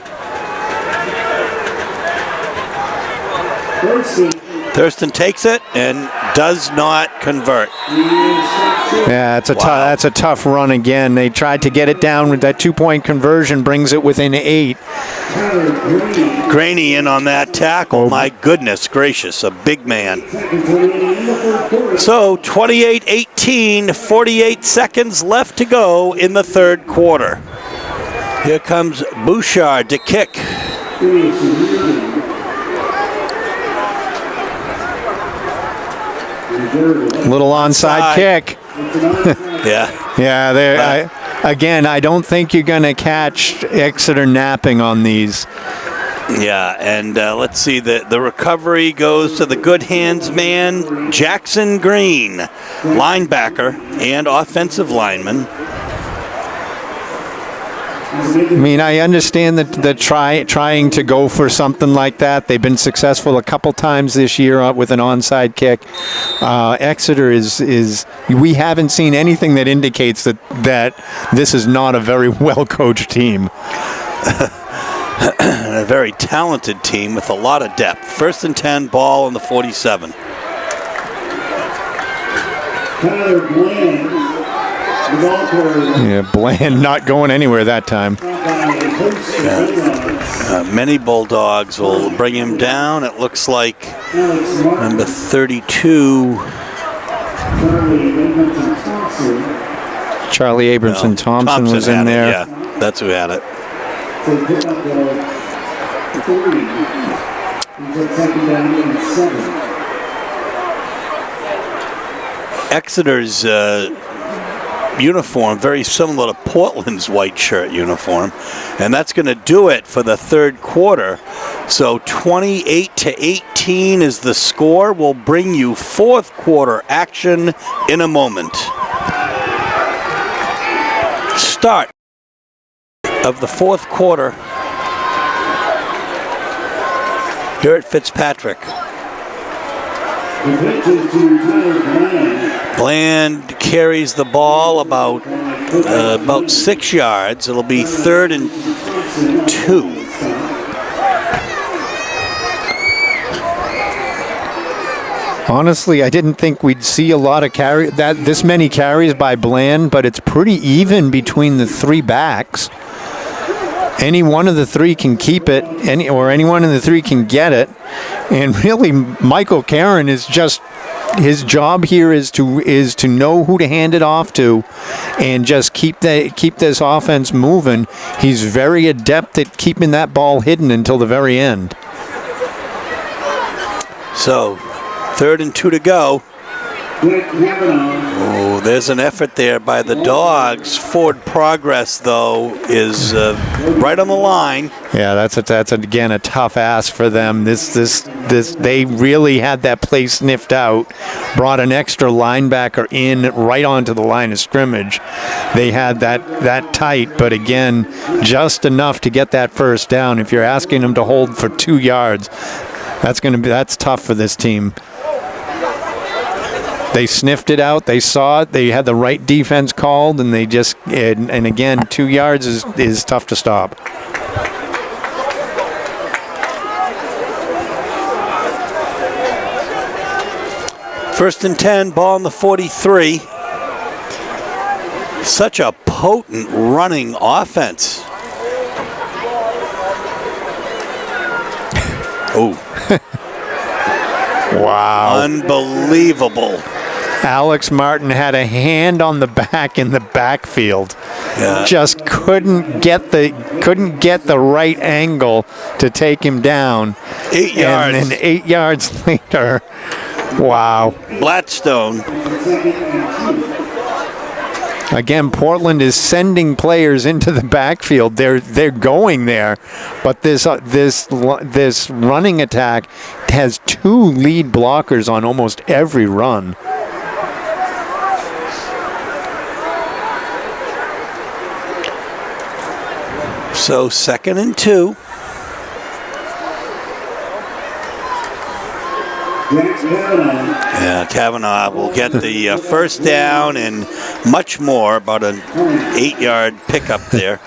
Thurston takes it and does not convert. Yeah, that's a tough run again. They tried to get it down with that two-point conversion, brings it within 8. Graney in on that tackle. My goodness gracious, a big man. So 28-18, 48 seconds left to go in the third quarter. Here comes Bouchard to kick. Little onside kick. Yeah. Yeah, I don't think you're going to catch Exeter napping on these. Yeah, and let's see, the recovery goes to the good hands man, Jackson Green, linebacker and offensive lineman. I mean, I understand that trying to go for something like that. They've been successful a couple times this year with an onside kick. Exeter is we haven't seen anything that indicates that this is not a very well-coached team. And a very talented team with a lot of depth. 1st and 10, ball on the 47. Tyler Bland. Yeah, Bland not going anywhere that time. Many Bulldogs will bring him down. It looks like number 32. Charlie Abramson Thompson was in there. Yeah, that's who had it. Exeter's uniform very similar to Portland's white shirt uniform, and that's going to do it for the third quarter. So 28-18 is the score. We'll bring you fourth quarter action in a moment. Start of the fourth quarter here at Fitzpatrick. Bland carries the ball about 6 yards. It'll be 3rd and 2. Honestly, I didn't think we'd see a lot of this many carries by Bland, but it's pretty even between the three backs. Any one of the three can keep it, any one of the three can get it. And really, Michael Caron is just, his job here is to know who to hand it off to and just keep this offense moving. He's very adept at keeping that ball hidden until the very end. So, 3rd and 2 to go. Oh, there's an effort there by the Dogs. Forward progress, though, is right on the line. Yeah, that's again a tough ask for them. This they really had that play sniffed out. Brought an extra linebacker in right onto the line of scrimmage. They had that tight, but again, just enough to get that first down. If you're asking them to hold for 2 yards, that's tough for this team. They sniffed it out. They saw it. They had the right defense called, and they just and again, 2 yards is tough to stop. First and 10, ball on the 43. Such a potent running offense. Oh. Wow. Unbelievable. Alex Martin had a hand on the back in the backfield. Yeah. Just couldn't get the right angle to take him down. 8 yards. And then 8 yards later, wow. Blackstone. Again, Portland is sending players into the backfield. They're going there, but this running attack has 2 lead blockers on almost every run. So 2nd and 2. Yeah, Kavanaugh will get the first down and much more, about an 8-yard pickup there.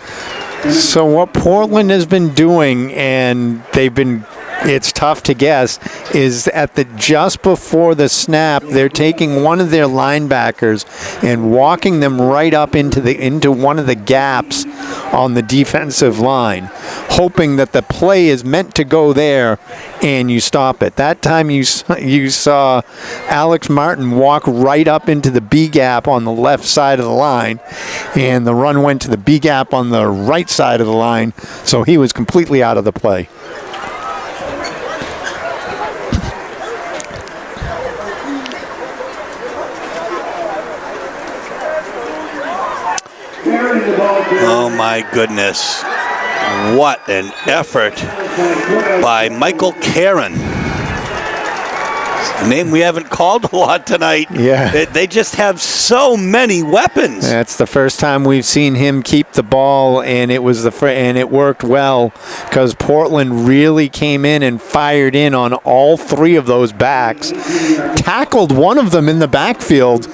So what Portland has been doing, and it's tough to guess, is just before the snap, they're taking one of their linebackers and walking them right up into one of the gaps on the defensive line, hoping that the play is meant to go there and you stop it. That time you saw Alex Martin walk right up into the B gap on the left side of the line, and the run went to the B gap on the right side of the line, so he was completely out of the play. Oh my goodness. What an effort by Michael Karen. A name we haven't called a lot tonight. Yeah. They just have so many weapons. That's the first time we've seen him keep the ball, and it worked well because Portland really came in and fired in on all 3 of those backs. Tackled one of them in the backfield,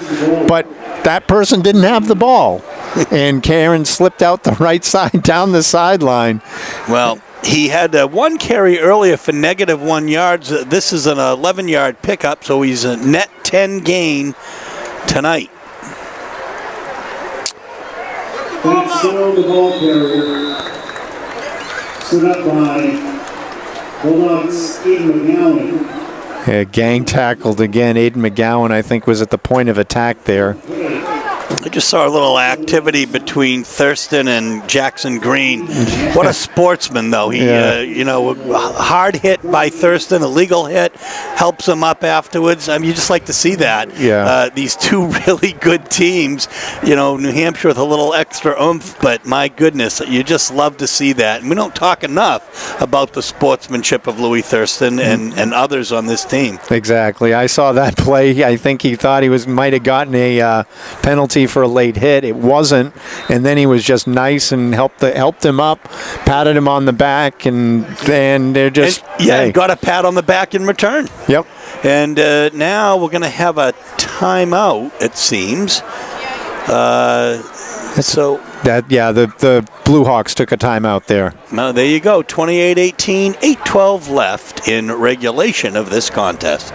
but that person didn't have the ball. And Karen slipped out the right side down the sideline. Well, he had one carry earlier for -1 yards. This is an 11-yard pickup, so he's a net 10 gain tonight. That's still the ball carrier. Stood up by Bulldogs Aiden McGowan. Yeah, gang tackled again. Aiden McGowan, I think, was at the point of attack there. I just saw a little activity between Thurston and Jackson Green. What a sportsman, though. He, hard hit by Thurston, a legal hit, helps him up afterwards. I mean, you just like to see that. Yeah. These 2 really good teams, New Hampshire with a little extra oomph, but my goodness, you just love to see that. And we don't talk enough about the sportsmanship of Louis Thurston and others on this team. Exactly. I saw that play. I think he thought he might have gotten a penalty for a late hit. It wasn't, and then he was just nice and helped him up, patted him on the back, and they're just got a pat on the back in return. Yep. And now we're going to have a timeout, it seems. The Blue Hawks took a timeout there. Now there you go, 28-18, 8:12 left in regulation of this contest.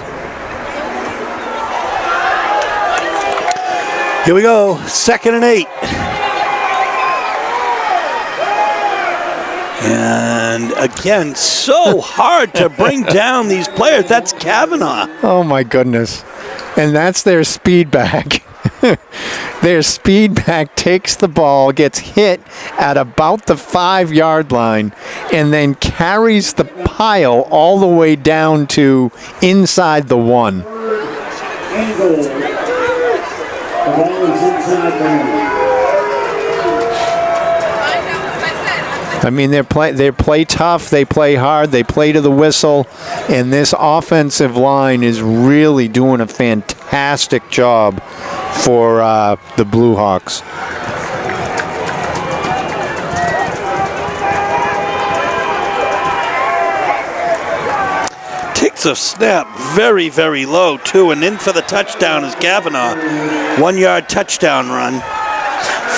Here we go, 2nd and 8. And again, so hard to bring down these players. That's Kavanaugh. Oh my goodness. And that's their speed back. Their speed back takes the ball, gets hit at about the 5-yard line, and then carries the pile all the way down to inside the 1. The ball is inside the 1. I mean, they play tough, they play hard, they play to the whistle, and this offensive line is really doing a fantastic job for the Blue Hawks. Takes a snap very, very low, too, and in for the touchdown is Kavanaugh. 1-yard touchdown run.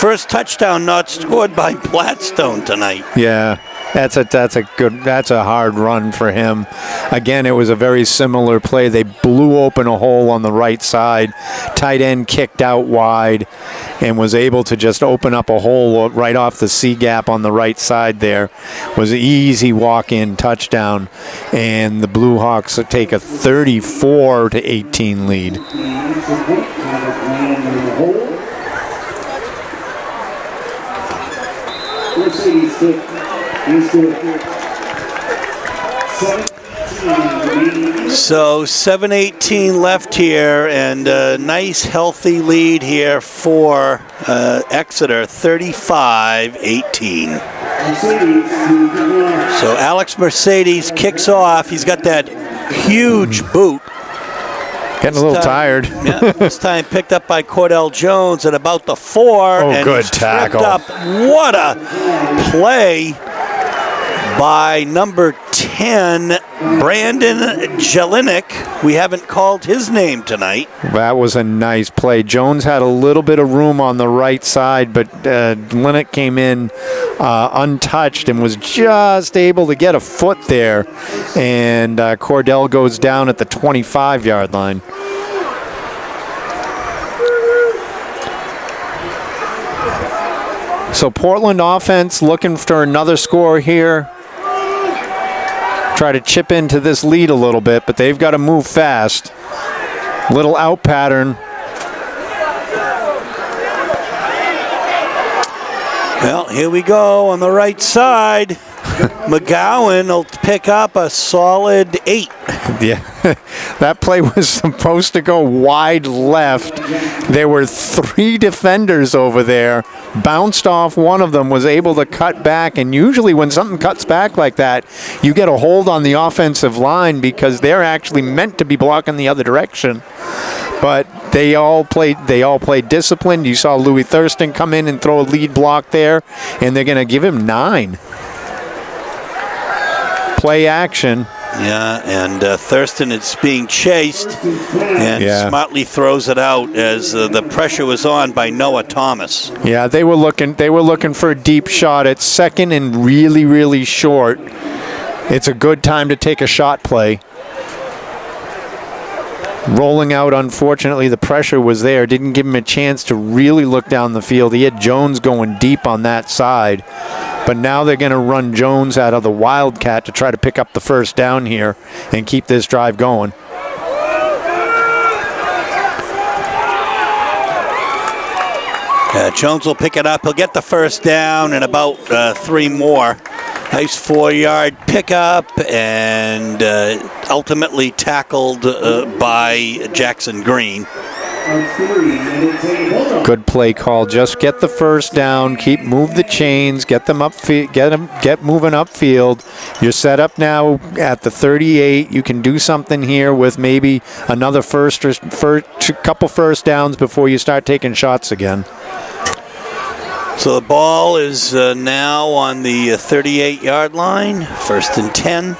First touchdown not scored by Blackstone tonight. Yeah. That's a hard run for him. Again, it was a very similar play. They blew open a hole on the right side. Tight end kicked out wide and was able to just open up a hole right off the C gap on the right side there. Was an easy walk-in touchdown, and the Blue Hawks take a 34-18 lead. So 7:18 left here, and a nice healthy lead here for Exeter, 35-18. So Alex Mercedes kicks off. He's got that huge boot. Getting a little tired. Yeah, this time picked up by Cordell Jones at about the 4. Oh, and good he's tackle. Up. What a play by number 10, Brandon Jelinek. We haven't called his name tonight. That was a nice play. Jones had a little bit of room on the right side, but Jelinek came in untouched and was just able to get a foot there. And Cordell goes down at the 25-yard line. So Portland offense looking for another score here. Try to chip into this lead a little bit, but they've got to move fast. Little out pattern. Well, here we go on the right side. McGowan will pick up a solid 8. Yeah, that play was supposed to go wide left. There were 3 defenders over there. Bounced off one of them, was able to cut back. And usually when something cuts back like that, you get a hold on the offensive line because they're actually meant to be blocking the other direction. But they all played disciplined. You saw Louis Thurston come in and throw a lead block there, and they're going to give him 9. Play action. Yeah, and Thurston is being chased and smartly throws it out as the pressure was on by Noah Thomas. Yeah, they were looking for a deep shot. It's second and really, really short. It's a good time to take a shot play. Rolling out, unfortunately, the pressure was there. Didn't give him a chance to really look down the field. He had Jones going deep on that side. But now they're going to run Jones out of the Wildcat to try to pick up the first down here and keep this drive going. Jones will pick it up. He'll get the first down and about 3 more. Nice 4-yard pickup and ultimately tackled by Jackson Green. Good play call. Just get the first down. Move the chains. Get them up. Get moving upfield. You're set up now at the 38. You can do something here with maybe another couple first downs before you start taking shots again. So the ball is now on the 38-yard line. 1st and 10.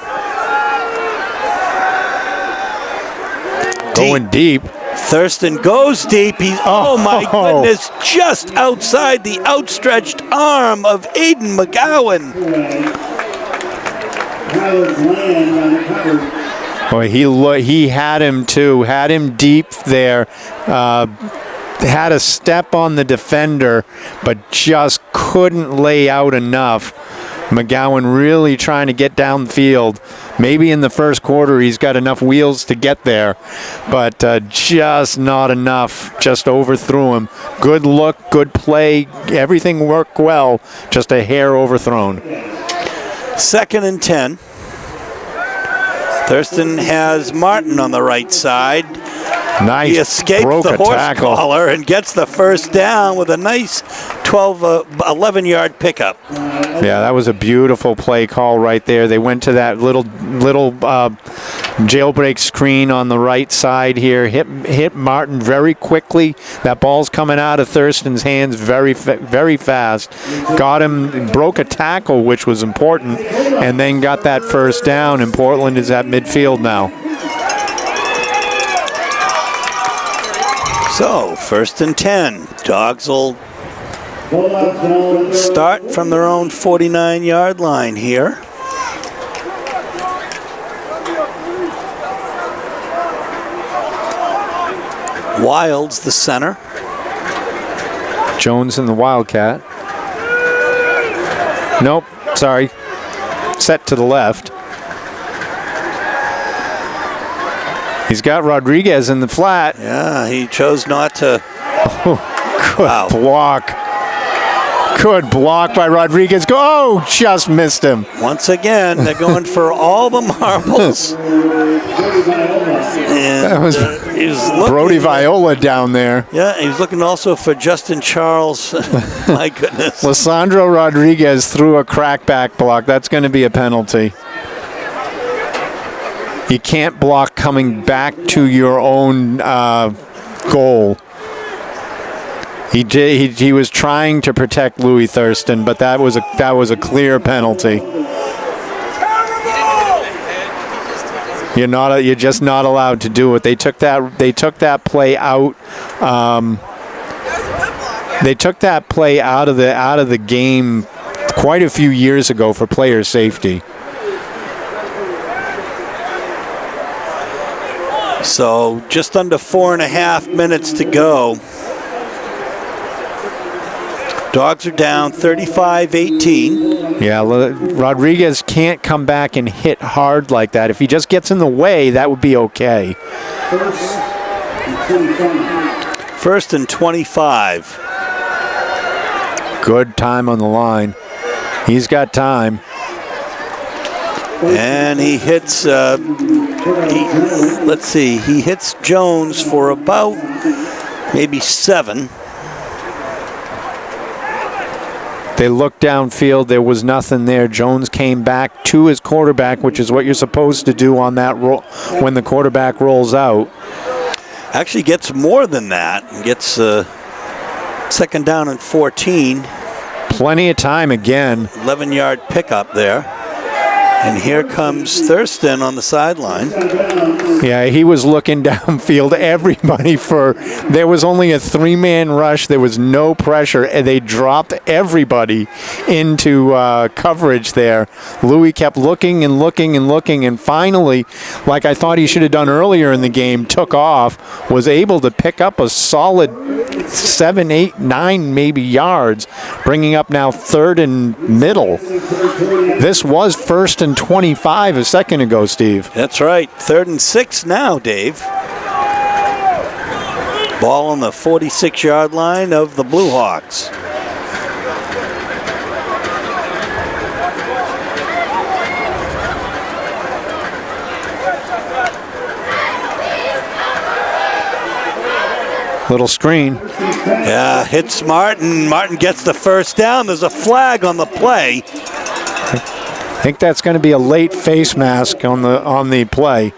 Going deep. Thurston goes deep. Oh my goodness, just outside the outstretched arm of Aiden McGowan. Boy, he had him too. Had him deep there. Had a step on the defender, but just couldn't lay out enough. McGowan really trying to get downfield. Maybe in the first quarter he's got enough wheels to get there, but just not enough. Just overthrew him. Good look, good play. Everything worked well. Just a hair overthrown. 2nd and 10. Thurston has Martin on the right side. Nice. He escaped the horse collar and gets the first down with a nice 11-yard pickup. Yeah, that was a beautiful play call right there. They went to that little jailbreak screen on the right side here. Hit Martin very quickly. That ball's coming out of Thurston's hands very fast. Got him, broke a tackle, which was important, and then got that first down, and Portland is at midfield now. So, 1st and 10. Dogs will Ball out, ball. start from their own 49-yard line here. Wilds, the center. Jones and the Wildcat. Nope, sorry. Set to the left. He's got Rodriguez in the flat. Yeah, he chose not to. Good block. Good block by Rodriguez. Oh, just missed him. Once again, they're going for all the marbles. And That was he's looking, Brody Viola down there. Yeah, he was looking also for Justin Charles. My goodness. Lissandro Rodriguez threw a crackback block. That's going to be a penalty. You can't block coming back to your own goal. He was trying to protect Louis Thurston, but that was a clear penalty. You're just not allowed to do it. They took that play out. They took that play out of the game quite a few years ago for player safety. So just under 4.5 minutes to go. Dogs are down 35-18. Yeah, Rodriguez can't come back and hit hard like that. If he just gets in the way, that would be okay. 1st and 25. Good time on the line. He's got time. And he hits, he hits Jones for about maybe 7. They looked downfield. There was nothing there. Jones came back to his quarterback, which is what you're supposed to do on that roll when the quarterback rolls out. Actually gets more than that. Gets 2nd down and 14. Plenty of time again. 11-yard pickup there. And here comes Thurston on the sideline. Yeah, he was looking downfield. Everybody there was only a 3-man rush. There was no pressure, and they dropped everybody into coverage there. Louis kept looking and looking and looking, and finally, like I thought he should have done earlier in the game, took off, was able to pick up a solid 7, 8, 9 maybe yards, bringing up now 3rd and middle. This was 1st and 25 a second ago, Steve. That's right. 3rd and 6 now, Dave. Ball on the 46-yard line of the Blue Hawks. Little screen. Yeah, hits Martin. Martin gets the 1st down. There's a flag on the play. I think that's going to be a late face mask on the play.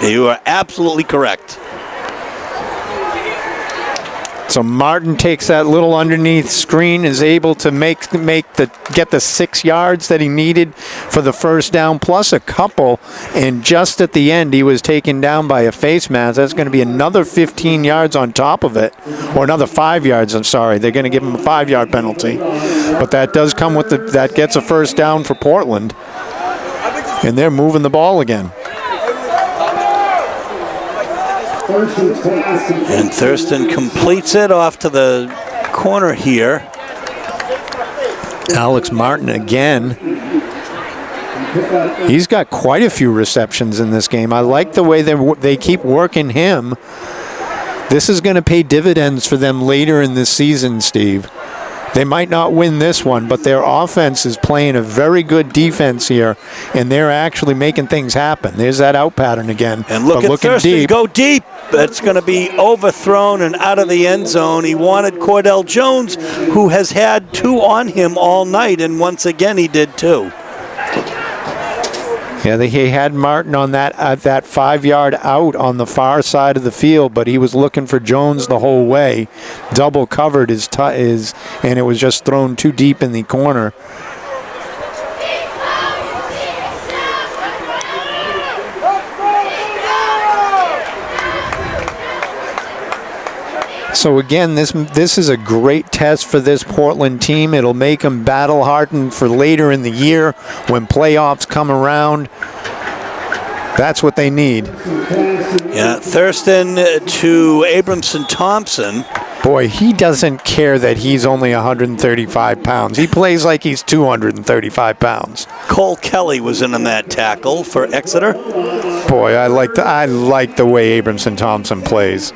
You are absolutely correct. So Martin takes that little underneath screen, is able to get the 6 yards that he needed for the 1st down, plus a couple, and just at the end he was taken down by a face mask. That's going to be another 15 yards on top of it, or another 5 yards. I'm sorry, they're going to give him a 5-yard penalty, but that does come with that gets a 1st down for Portland, and they're moving the ball again. And Thurston completes it off to the corner here. Alex Martin again. He's got quite a few receptions in this game. I like the way they keep working him. This is going to pay dividends for them later in this season, Steve. They might not win this one, but their offense is playing a very good defense here, and they're actually making things happen. There's that out pattern again. And look at Thurston go deep. That's going to be overthrown and out of the end zone. He wanted Cordell Jones, who has had 2 on him all night, and once again he did too. Yeah, he had Martin on that 5-yard out on the far side of the field, but he was looking for Jones the whole way. Double covered and it was just thrown too deep in the corner. So again, this is a great test for this Portland team. It'll make them battle hardened for later in the year when playoffs come around. That's what they need. Yeah, Thurston to Abramson Thompson. Boy, he doesn't care that he's only 135 pounds. He plays like he's 235 pounds. Cole Kelly was in on that tackle for Exeter. Boy, I like the way Abramson Thompson plays.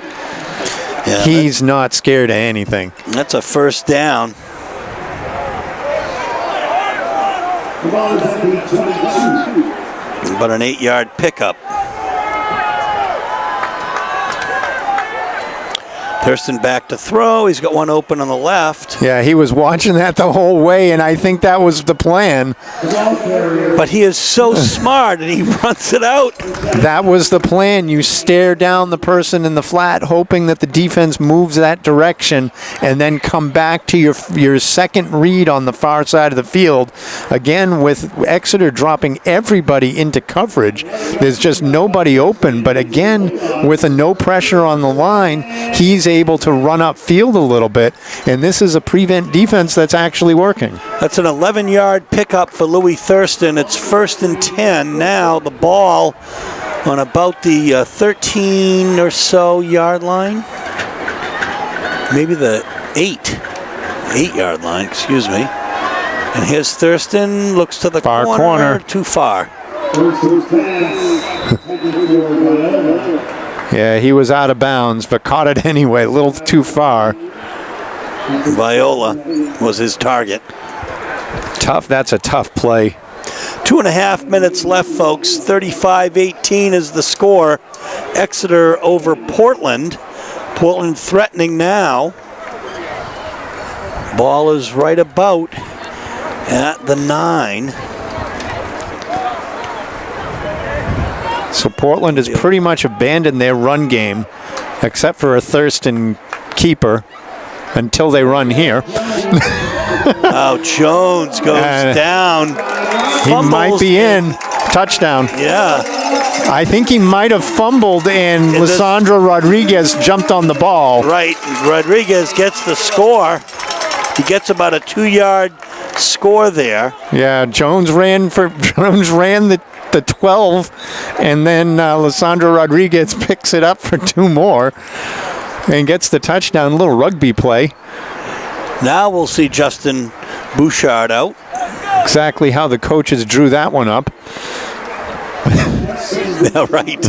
Yeah, he's not scared of anything. That's a first down. About an 8-yard pickup. Thurston back to throw. He's got one open on the left. Yeah, he was watching that the whole way, and I think that was the plan. But he is so smart, and he runs it out. That was the plan. You stare down the person in the flat, hoping that the defense moves that direction, and then come back to your second read on the far side of the field. Again, with Exeter dropping everybody into coverage, there's just nobody open. But again, with a no pressure on the line, he's able to run upfield a little bit, and this is a prevent defense that's actually working. That's an 11-yard pickup for Louis Thurston. It's 1st and 10. Now the ball on about the 13 or so yard line. Maybe the 8-yard line, excuse me. And here's Thurston, looks to the far corner. Too far. Yeah, he was out of bounds, but caught it anyway, a little too far. Viola was his target. Tough, that's a tough play. 2.5 minutes left, folks. 35-18 is the score. Exeter over Portland. Portland threatening now. Ball is right about at the 9. So Portland has pretty much abandoned their run game, except for a Thurston keeper, until they run here. Oh, Jones goes down. He might be in. Touchdown. Yeah. I think he might have fumbled, and Lissandro Rodriguez jumped on the ball. Right. Rodriguez gets the score. He gets about a 2-yard score there. Yeah, Jones ran the 12, and then Lissandro Rodriguez picks it up for 2 more and gets the touchdown. A little rugby play. Now we'll see Justin Bouchard out. Exactly how the coaches drew that one up. Yeah, right.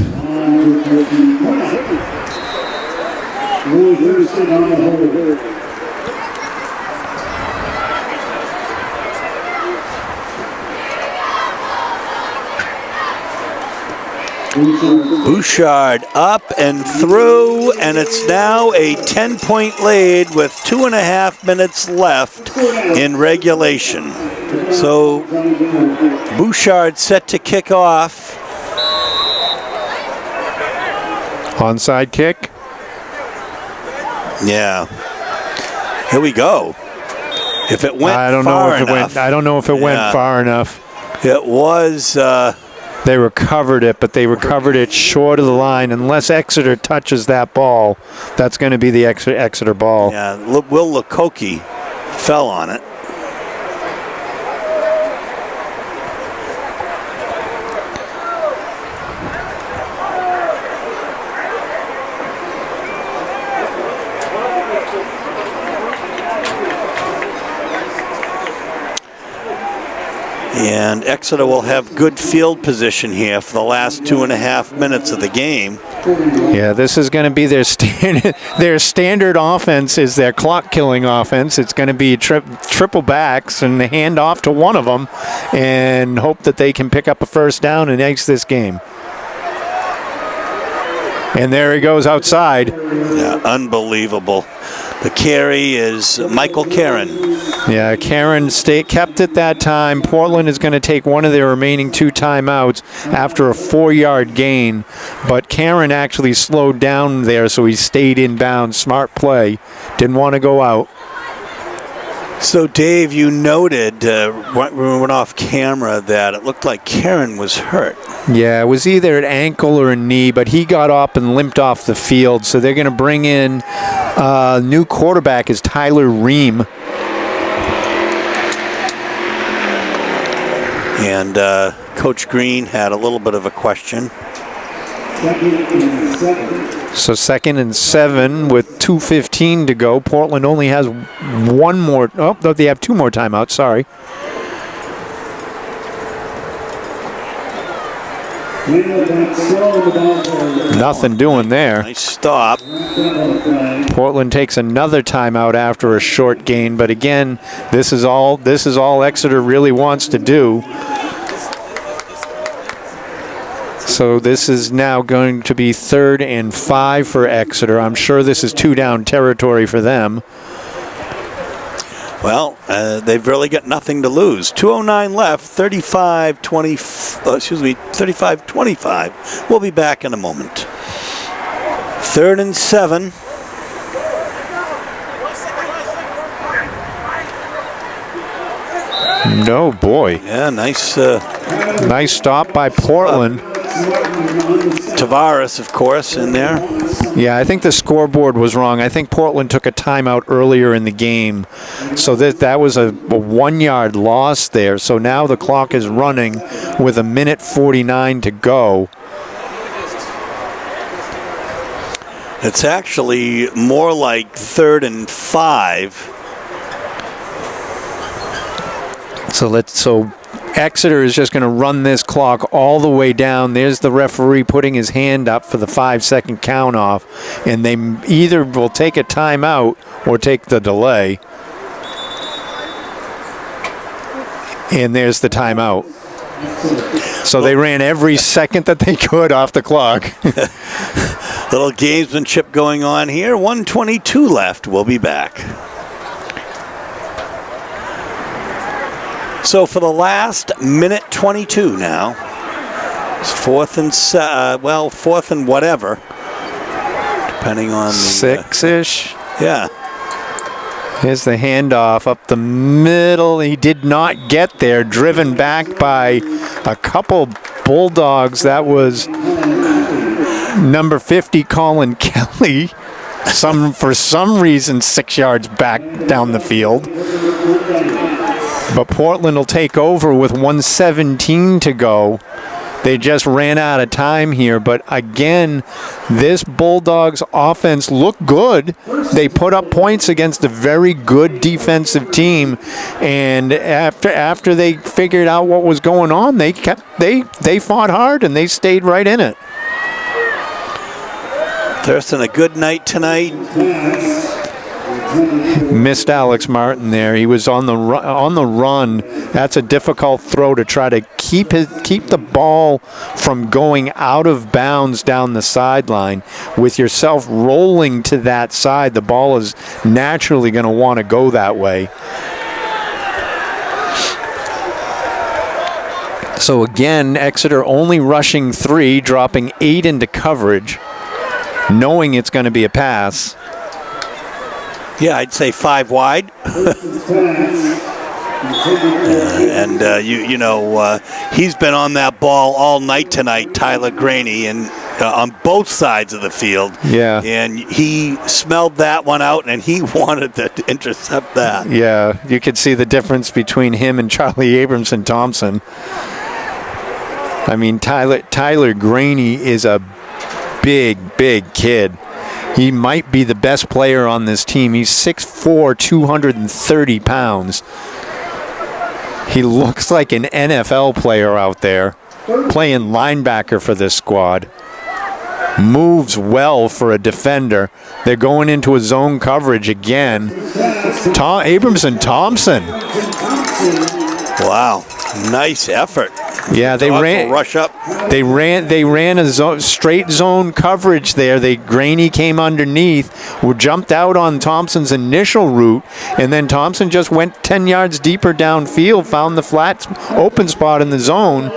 Bouchard up and through, and it's now a 10-point lead with 2.5 minutes left in regulation. So Bouchard set to kick off. Onside kick. Yeah. Here we go. If it went I don't know if it went far enough. It was. They recovered it, but they recovered it short of the line. Unless Exeter touches that ball, that's going to be the Exeter ball. Yeah, Will Lukoki fell on it. And Exeter will have good field position here for the last 2.5 minutes of the game. Yeah, this is going to be their standard offense is their clock-killing offense. It's going to be triple backs and hand off to one of them and hope that they can pick up a first down and exit this game. And there he goes outside. Yeah, unbelievable. The carry is Michael Karen. Yeah, Karen kept it that time. Portland is going to take one of their remaining 2 timeouts after a 4-yard gain. But Karen actually slowed down there, so he stayed in bounds. Smart play. Didn't want to go out. So, Dave, you noted when we went off camera that it looked like Karen was hurt. Yeah, it was either an ankle or a knee, but he got up and limped off the field. So they're going to bring in New quarterback is Tyler Ream. And Coach Green had a little bit of a question. So 2nd and 7 with 2:15 to go. Portland only has one more. Oh, no, they have 2 more timeouts. Sorry. Nothing doing there. Nice stop. Portland takes another timeout after a short gain, but again, this is all Exeter really wants to do. So this is now going to be 3rd and 5 for Exeter. I'm sure this is 2 down territory for them. Well, they've really got nothing to lose. 2:09 left, 35-25. We'll be back in a moment. 3rd and 7. No, boy. Yeah, nice. Nice stop by Portland. Tavares, of course, in there. Yeah, I think the scoreboard was wrong. I think Portland took a timeout earlier in the game. So that was a 1-yard loss there. So now the clock is running with 1:49 to go. It's actually more like 3rd and 5. So Exeter is just going to run this clock all the way down. There's the referee putting his hand up for the 5-second count off, and they either will take a timeout or take the delay. And there's the timeout. So they ran every second that they could off the clock. Little gamesmanship going on here. 1:22 left. We'll be back. So for the last minute 22 now, it's 4th and whatever, depending on the 6-ish. Yeah. Here's the handoff up the middle. He did not get there. Driven back by a couple Bulldogs. That was number 50, Colin Kelly. For some reason, 6 yards back down the field. But Portland will take over with 1:17 to go. They just ran out of time here. But again, this Bulldogs offense looked good. They put up points against a very good defensive team. And after they figured out what was going on, they fought hard and they stayed right in it. Thurston, a good night tonight. Missed Alex Martin there. He was on the run. That's a difficult throw to try to keep the ball from going out of bounds down the sideline. With yourself rolling to that side, the ball is naturally going to want to go that way. So again, Exeter only rushing 3, dropping 8 into coverage, knowing it's going to be a pass. Yeah, I'd say 5 wide. He's been on that ball all night tonight, Tyler Graney, and on both sides of the field. Yeah. And he smelled that one out, and he wanted to intercept that. Yeah, you could see the difference between him and Charlie Abramson Thompson. I mean, Tyler Graney is a big kid. He might be the best player on this team. He's 6'4", 230 pounds. He looks like an NFL player out there, playing linebacker for this squad. Moves well for a defender. They're going into a zone coverage again. Abramson Thompson. Wow, nice effort. Yeah, they ran. Rush up. They ran a straight zone coverage there. Graney came underneath, jumped out on Thompson's initial route, and then Thompson just went 10 yards deeper downfield, found the flat open spot in the zone,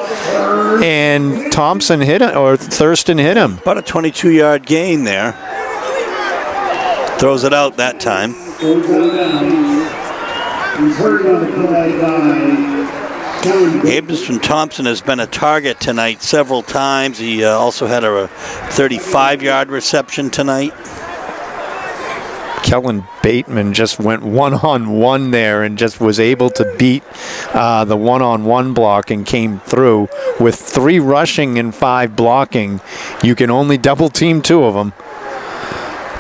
and Thompson hit him, or Thurston hit him. About a 22-yard gain there. Throws it out that time. Abramson Thompson has been a target tonight several times. He also had a 35-yard reception tonight. Kellen Bateman just went one-on-one there and just was able to beat the one-on-one block and came through. With 3 rushing and 5 blocking, you can only double team 2 of them.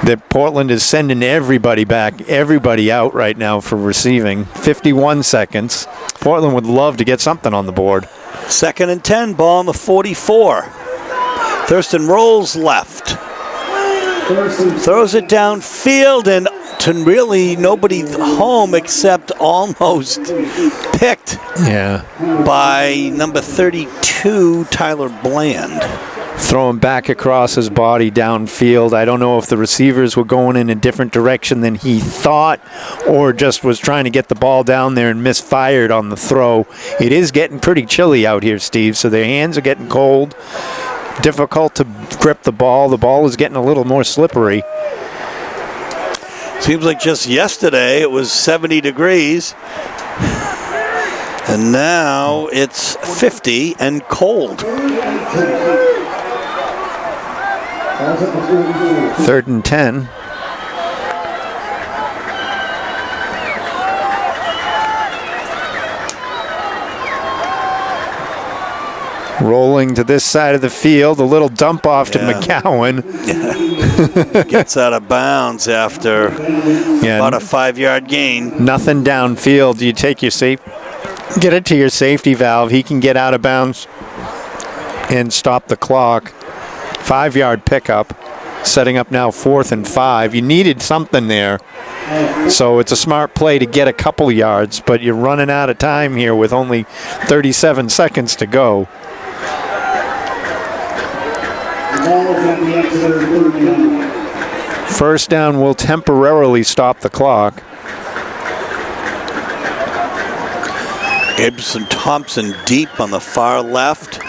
That Portland is sending everybody back, everybody out right now for receiving. 51 seconds. Portland would love to get something on the board. 2nd and 10, ball on the 44. Thurston rolls left. Throws it downfield, and to really nobody home except almost picked by number 32, Tyler Bland. Throwing back across his body downfield. I don't know if the receivers were going in a different direction than he thought or just was trying to get the ball down there and misfired on the throw. It is getting pretty chilly out here, Steve, so their hands are getting cold. Difficult to grip the ball. The ball is getting a little more slippery. Seems like just yesterday it was 70 degrees. And now it's 50 and cold. 3rd and 10. Rolling to this side of the field, a little dump off to McGowan. Gets out of bounds after about a 5-yard gain. Nothing downfield. You take your get it to your safety valve. He can get out of bounds and stop the clock. 5-yard pickup, setting up now 4th and 5. You needed something there, so it's a smart play to get a couple yards, but you're running out of time here with only 37 seconds to go. First down will temporarily stop the clock. Gibson Thompson deep on the far left.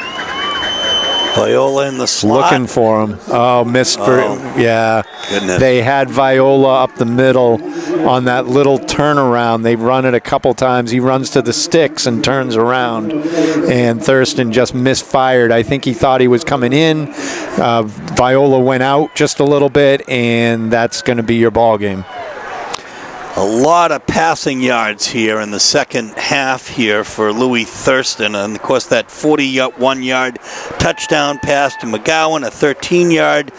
Viola in the slot. Looking for him. Oh, missed Goodness. They had Viola up the middle on that little turnaround. They run it a couple times. He runs to the sticks and turns around. And Thurston just misfired. I think he thought he was coming in. Viola went out just a little bit, and that's going to be your ball game. A lot of passing yards here in the second half here for Louis Thurston. And, of course, that 41-yard touchdown pass to McGowan, a 13-yard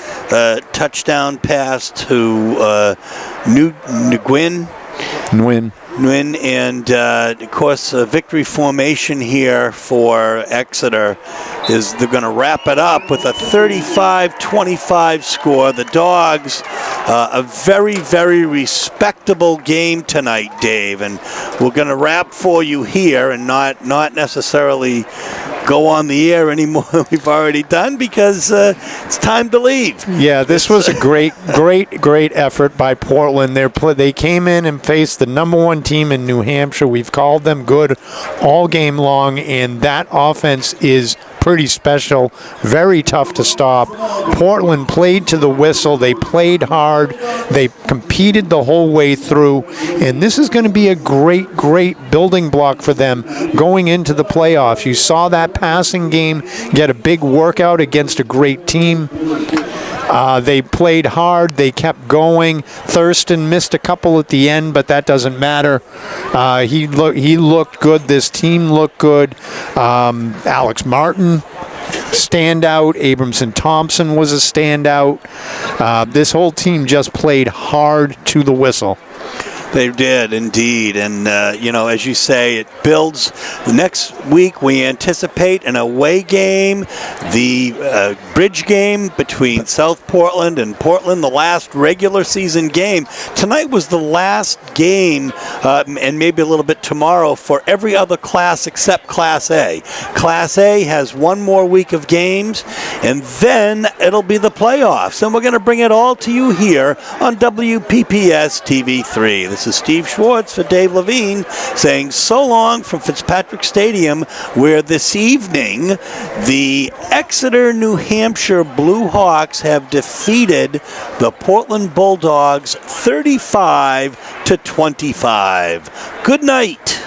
touchdown pass to Nguyen, and of course, a victory formation here for Exeter is they're going to wrap it up with a 35-25 score. The Dogs, a very, very respectable game tonight, Dave, and we're going to wrap for you here and not necessarily go on the air anymore than we've already done because it's time to leave. Yeah, this was a great effort by Portland. They came in and faced the #1 team in New Hampshire. We've called them good all game long, and that offense is pretty special, very tough to stop. Portland played to the whistle. They played hard. They competed the whole way through, and this is going to be a great building block for them going into the playoffs. You saw that passing game get a big workout against a great team. They played hard. They kept going. Thurston missed a couple at the end, but that doesn't matter. He looked good. This team looked good. Alex Martin, standout. Abramson Thompson was a standout. This whole team just played hard to the whistle. They did, indeed. And, as you say, it builds. The next week, we anticipate an away game, the bridge game between South Portland and Portland, the last regular season game. Tonight was the last game, and maybe a little bit tomorrow, for every other class except Class A. Class A has one more week of games, and then it'll be the playoffs. And we're going to bring it all to you here on WPPS TV3. This is Steve Schwartz for Dave Levine saying so long from Fitzpatrick Stadium, where this evening the Exeter, New Hampshire Blue Hawks have defeated the Portland Bulldogs 35-25. Good night.